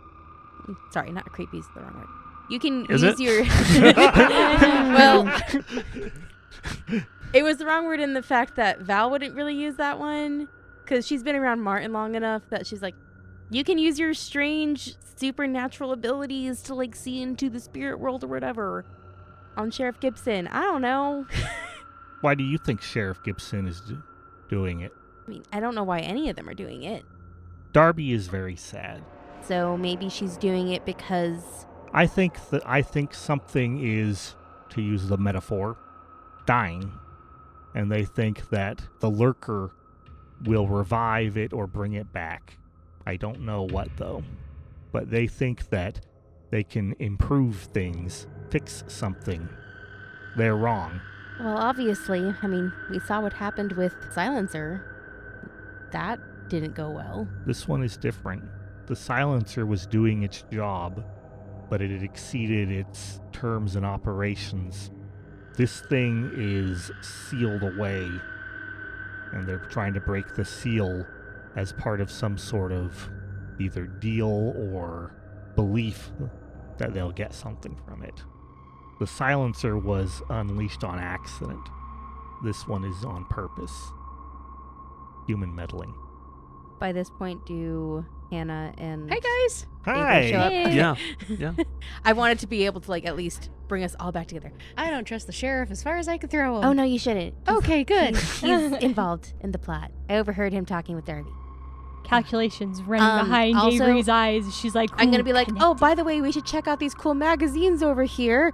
Sorry, not creepy is the wrong word. You can Is use it? your. Well, it was the wrong word in the fact that Val wouldn't really use that one because she's been around Martin long enough that she's like, You can use your strange supernatural abilities to like see into the spirit world or whatever on Sheriff Gibson. I don't know. Why do you think Sheriff Gibson is doing it? I mean, I don't know why any of them are doing it. Darby is very sad. So maybe she's doing it because... I think something is, to use the metaphor, dying. And they think that the Lurker will revive it or bring it back. I don't know what, though. But they think that they can improve things, fix something. They're wrong. Well, obviously, I mean, we saw what happened with Silencer. That didn't go well. This one is different. The Silencer was doing its job, but it had exceeded its terms and operations. This thing is sealed away, and they're trying to break the seal as part of some sort of either deal or belief that they'll get something from it. The Silencer was unleashed on accident. This one is on purpose. Human meddling. By this point, do Hannah and... Hey guys! Hi! show up? Yeah. I wanted to be able to, like, at least bring us all back together. I don't trust the sheriff as far as I can throw him. Oh, no, you shouldn't. Okay, good. He's involved in the plot. I overheard him talking with Darby. Calculations running behind also, Avery's eyes. She's like, I'm going to "Ooh, be like, connected." oh, by the way, we should check out these cool magazines over here.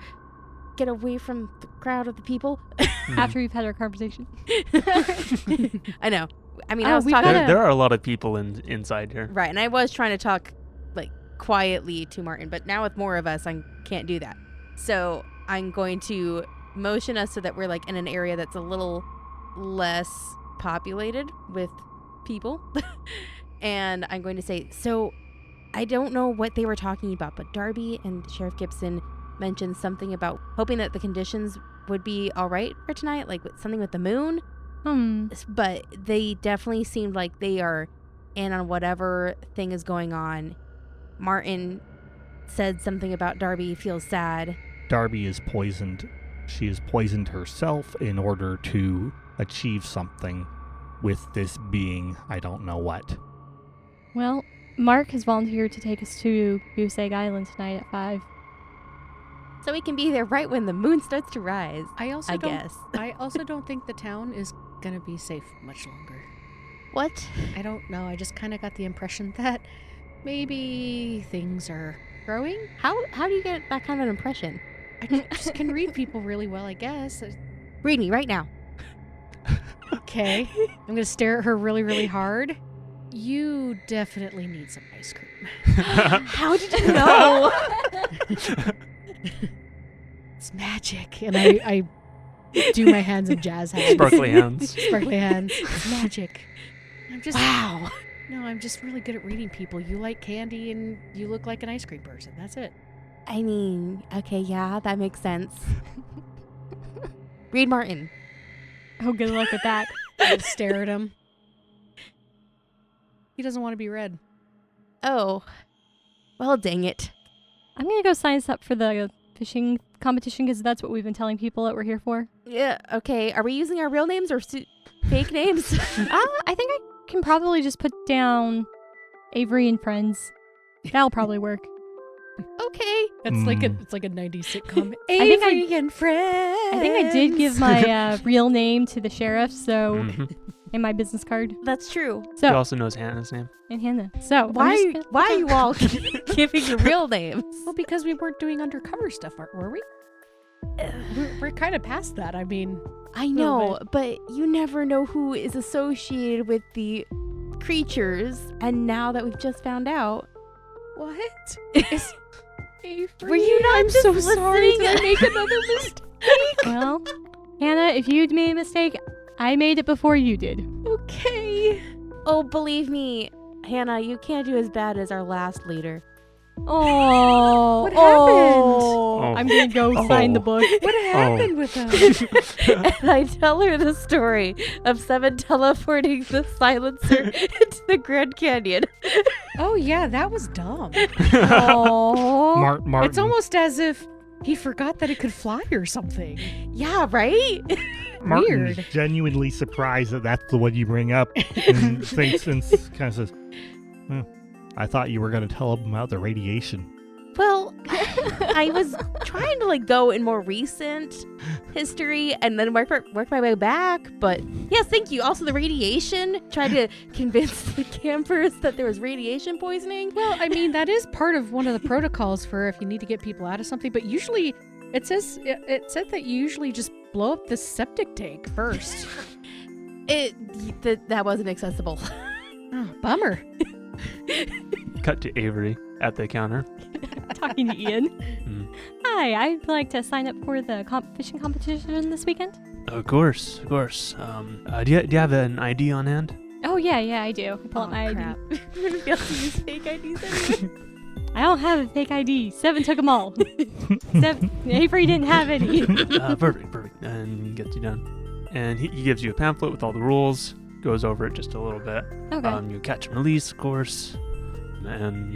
Get away from the crowd of the people. After we've had our conversation. I know. I mean, Oh, I was we talking... gotta- There are a lot of people inside here. Right, and I was trying to talk, like, quietly to Martin, but now with more of us, I can't do that. So I'm going to motion us so that we're, like, in an area that's a little less populated with people. And I'm going to say, so I don't know what they were talking about, but Darby and Sheriff Gibson mentioned something about hoping that the conditions would be all right for tonight, like with something with the moon. But they definitely seemed like they are in on whatever thing is going on. Martin said something about Darby feels sad. Darby is poisoned. She has poisoned herself in order to achieve something with this being, I don't know what. Well, Mark has volunteered to take us to Goose Egg Island tonight at 5. So we can be there right when the moon starts to rise. I also guess. I also don't think the town is gonna be safe much longer. What? I don't know. I just kind of got the impression that maybe things are growing. How do you get that kind of an impression? I just can read people really well, I guess. Read me right now. Okay. I'm gonna stare at her really, really hard. You definitely need some ice cream. How did you know? It's magic. And I do my hands in jazz hands. Sparkly hands. Sparkly hands. It's magic. I'm just... Wow. No, I'm just really good at reading people. You like candy and you look like an ice cream person. That's it. I mean, okay, yeah, that makes sense. Read Martin. Oh, good luck with that. I just stare at him. He doesn't want to be read. Oh. Well, dang it. I'm going to go sign us up for the fishing competition because that's what we've been telling people that we're here for. Yeah, okay. Are we using our real names or fake names? I think I can probably just put down Avery and Friends. That'll probably work. Okay. It's like a 90s sitcom. I think Avery and Friends. I think I did give my real name to the sheriff, so Mhm. in my business card. That's true. He So also knows Hannah's name. and Hannah. So Why are you all giving your real names? Well, because we weren't doing undercover stuff, were we? We're kind of past that. I mean, I know, but you never know who is associated with the creatures, and now that we've just found out, what? Is Avery? were you not I'm just so sorry. listening? Did I make another mistake? well, Hannah, if you made a mistake, I made it before you did. Okay. Oh, believe me, Hannah, you can't do as bad as our last leader. Oh, What happened? I'm gonna go sign the book. What happened with them? And I tell her the story of Seven teleporting the silencer into the Grand Canyon. Oh yeah, that was dumb. Oh, Martin. It's almost as if he forgot that it could fly or something. Yeah, right? Martin is weird. genuinely surprised that that's the one you bring up and thinks and kind of says, I thought you were going to tell them about the radiation. Well, I was trying to go in more recent history and then work my way back. But yes, thank you. Also, the radiation. Tried to convince the campers that there was radiation poisoning. Well, I mean, that is part of one of the protocols for if you need to get people out of something. But usually, it said that you usually just blow up the septic tank first. That wasn't accessible. Oh, bummer. Cut to Avery at the counter. Talking to Ian. Hi, I'd like to sign up for the fishing competition this weekend. Of course. Do you have an ID on hand? Oh, yeah, I do. Pull up my crap. ID. We're going to be able to use fake IDs anyway. I don't have a fake ID. 7 took them all. Avery didn't have any. Perfect. And gets you done. And he gives you a pamphlet with all the rules, goes over it just a little bit. Okay. You catch and release, of course. And,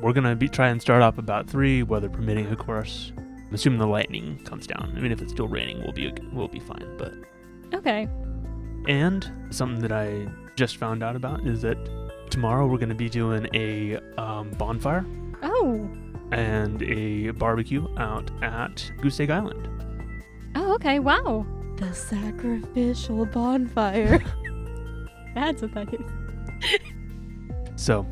we're going to try and start up about 3, weather permitting, of course. I'm assuming the lightning comes down. I mean, if it's still raining, we'll be fine. But Okay. And something that I just found out about is that tomorrow we're going to be doing a bonfire Oh. and a barbecue out at Goose Egg Island. Oh, okay. Wow. The sacrificial bonfire. That's what that is. So,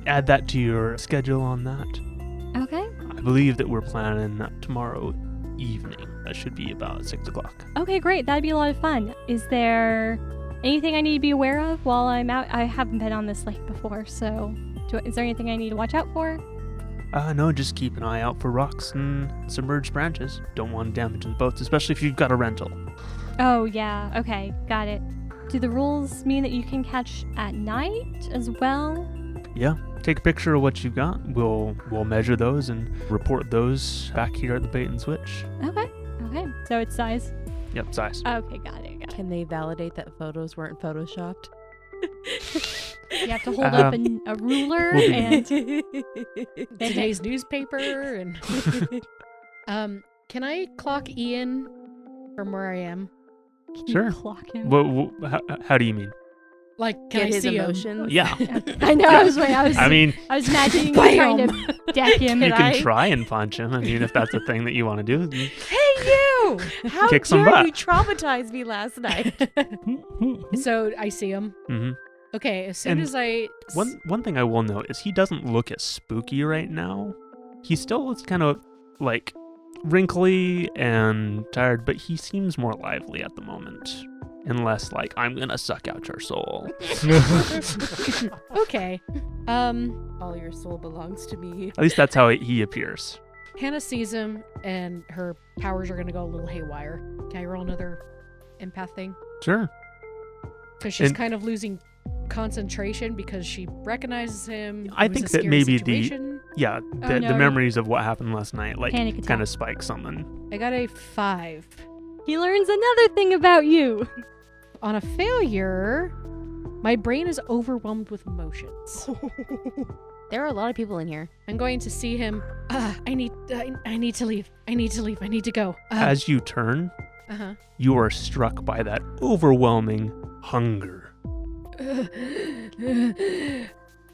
add that to your schedule on that. Okay. I believe that we're planning tomorrow evening. That should be about 6 o'clock. Okay, great. That'd be a lot of fun. Is there anything I need to be aware of while I'm out? I haven't been on this lake before, so is there anything I need to watch out for? No, just keep an eye out for rocks and submerged branches. Don't want to damage the boats, especially if you've got a rental. Oh, yeah. Okay, got it. Do the rules mean that you can catch at night as well? Yeah, take a picture of what you've got. We'll measure those and report those back here at the Bait and Switch. Okay. So it's size? Yep, size. Okay, got it. Can they validate that photos weren't photoshopped? You have to hold up a ruler and Today's newspaper and can I clock Ian from where I am? Sure. Clock him. How do you mean? Like, can Get I his see him? emotions. Yeah. I know. I was imagining Bam! trying to deck him. You Can can I- try and punch him. I mean, if that's a thing that you want to do. Hey, you! How Kick some dare butt. you traumatize me last night? So I see him. Mm-hmm. Okay, as soon And as I One thing I will note is he doesn't look as spooky right now. He still looks kind of wrinkly and tired, but he seems more lively at the moment. And less I'm gonna suck out your soul. okay. All your soul belongs to me. At least that's how he appears. Hannah sees him and her powers are gonna go a little haywire. Can I roll another empath thing? Sure. Because she's And- kind of losing concentration because she recognizes him. I It was think a that scary maybe situation. the no. memories of what happened last night Panic attack. kind of spike something. I got a 5. He learns another thing about you. On a failure, my brain is overwhelmed with emotions. There are a lot of people in here. I'm going to see him. I need to leave. I need to go. As you turn, Uh-huh. you are struck by that overwhelming hunger.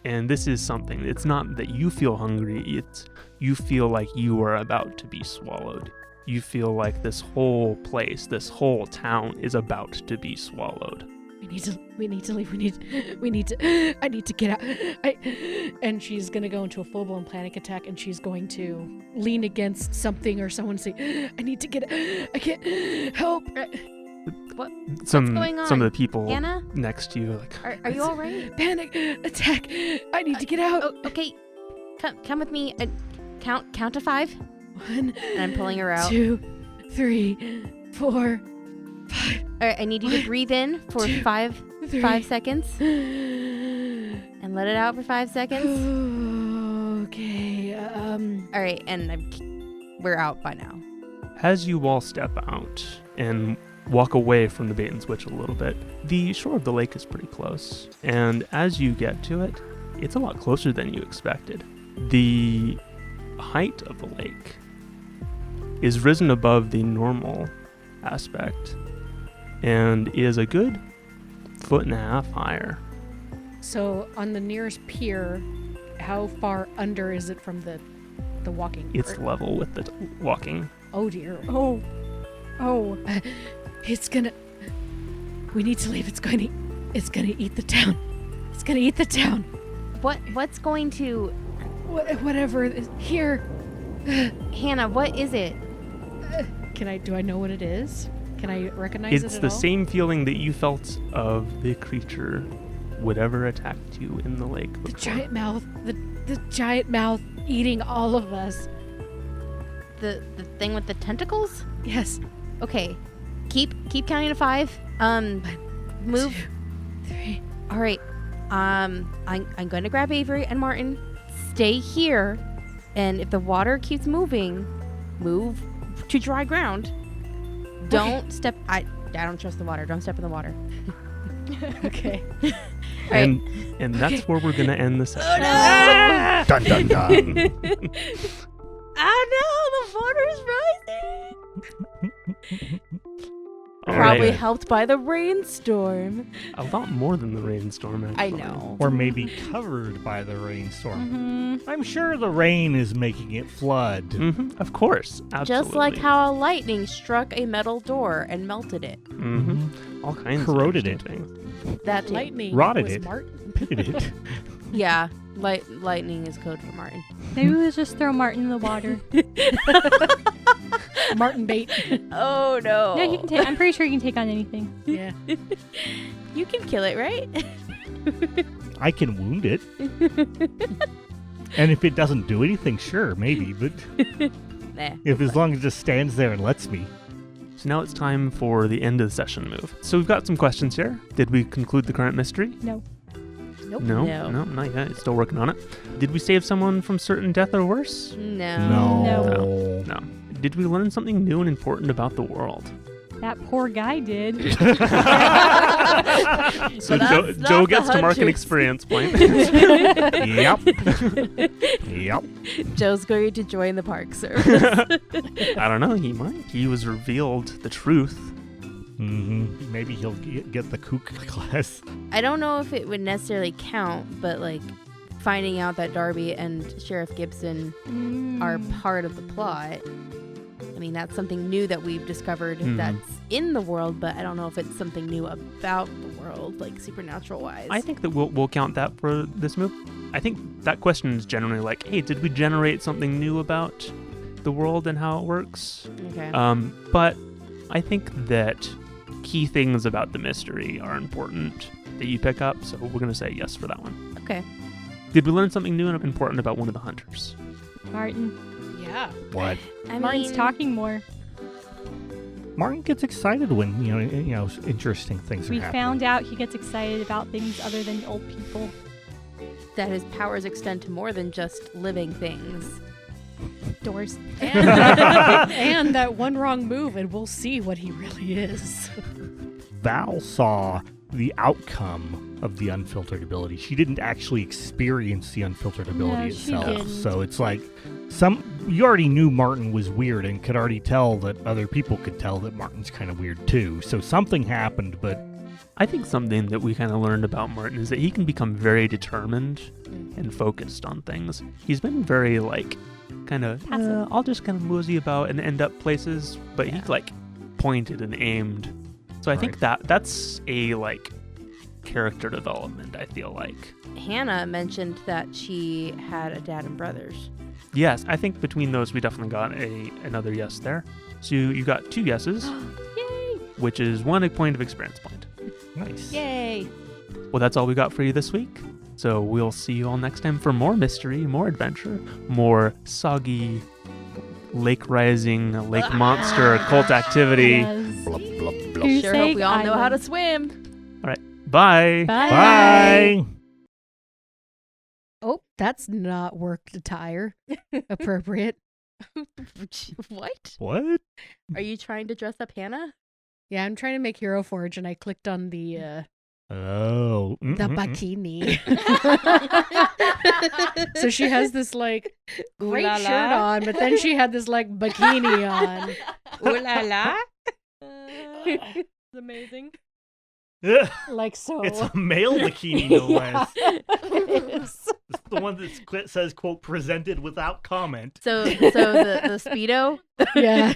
And this is something, it's not that you feel hungry, it's you feel like you are about to be swallowed. You feel like this whole place, this whole town is about to be swallowed. We need to leave. I need to get out. And she's going to go into a full-blown panic attack and she's going to lean against something or someone say, I need to get out. I can't help. What's Some going on? of the people Anna? next to you Are you all right? Panic attack. I need to get out. Oh, okay. Come with me. Count to 5. 1, And I'm pulling her out. 2, 3, 4, 5. All right, I need you to breathe in for 2, 5 3. seconds and let it out for 5 seconds. Okay. All right, and we're out by now. As you all step out and walk away from the Bait and Switch a little bit, the shore of the lake is pretty close. And as you get to it, it's a lot closer than you expected. The height of the lake is risen above the normal aspect and is a good 1.5 feet higher. So on the nearest pier, how far under is it from the walking? It's level with the walking. Oh dear. Oh. It's gonna. We need to leave. It's gonna eat the town. It's gonna eat the town. What's going to... Whatever is here. Hannah, what is it? Do I know what it is? Can I recognize it It's at the all? same feeling that you felt of the creature, whatever attacked you in the lake before. The giant mouth. The giant mouth eating all of us. The thing with the tentacles? Yes. Okay. Keep counting to 5. Move. 2, 3. All right. I'm going to grab Avery and Martin. Stay here, and if the water keeps moving, move to dry ground. Don't step. I don't trust the water. Don't step in the water. Okay. And that's where we're gonna end the session. Oh, Dun dun dun. Oh no, the water's rising. All Probably right. helped by the rainstorm. A lot more than the rainstorm, actually. I know. Or maybe covered by the rainstorm. Mm-hmm. I'm sure the rain is making it flood. Of course. Absolutely. Just like how a lightning struck a metal door and melted it. All kinds Corroded of it. interesting things. That too. Lightning Rotted was it. Martin. Pitted it. Yeah, lightning is code for Martin. Maybe we'll just throw Martin in the water. Martin bait. Oh no. No, he can take. I'm pretty sure he can take on anything. Yeah. You can kill it, right? I can wound it. And if it doesn't do anything, sure, maybe. But Nah. if as long as it just stands there and lets me. So now it's time for the end of the session move. So we've got some questions here. Did we conclude the current mystery? No. Nope. No, not yet. It's still working on it. Did we save someone from certain death or worse? No. No. Did we learn something new and important about the world? That poor guy did. So that's Joe not gets the to mark an hunters. experience point. Yep. Yep. Joe's going to join the park service. I don't know. He might. He was revealed the truth. Mm-hmm. Maybe he'll get the kook class. I don't know if it would necessarily count, but like finding out that Darby and Sheriff Gibson are part of the plot. I mean, that's something new that we've discovered that's in the world, but I don't know if it's something new about the world, like supernatural wise. I think that we'll count that for this move. I think that question is generally like, hey, did we generate something new about the world and how it works? Okay. But I think that key things about the mystery are important that you pick up, so we're going to say yes for that one. Okay. Did we learn something new and important about one of the hunters? Martin. Yeah. What? Martin's talking more. Martin gets excited when you know interesting things are We happening. found out he gets excited about things other than old people. That his powers extend to more than just living things. Doors. And that one wrong move, and we'll see what he really is. Val saw the outcome of the unfiltered ability. She didn't actually experience the unfiltered ability No, she itself. didn't. So it's like you already knew Martin was weird and could already tell that other people could tell that Martin's kind of weird too. So something happened, but I think something that we kind of learned about Martin is that he can become very determined and focused on things. He's been very kind of, Passive. I'll just kind of mosey about and end up places, but he pointed and aimed. So I think that's a character development, I feel like. Hannah mentioned that she had a dad and brothers. Yes, I think between those we definitely got another yes there. So you got 2 yeses, Yay! which is 1 point of experience point. nice. Yay! Well, that's all we got for you this week. So we'll see you all next time for more mystery, more adventure, more soggy lake rising, lake monster, cult activity. Yes. Blub, blub, blub. Who's Sure hope saying we all know how to island? swim. Bye. Bye. Oh, that's not work attire. Appropriate. What? What? Are you trying to dress up Hannah? Yeah, I'm trying to make Hero Forge, and I clicked on the Oh. bikini. So she has this great Ooh la shirt la. on, but then she had this bikini on. Ooh la la. It's amazing. Like so. It's a male bikini, no less. It is. It's the the one that says, quote, presented without comment. So the Speedo? Yeah.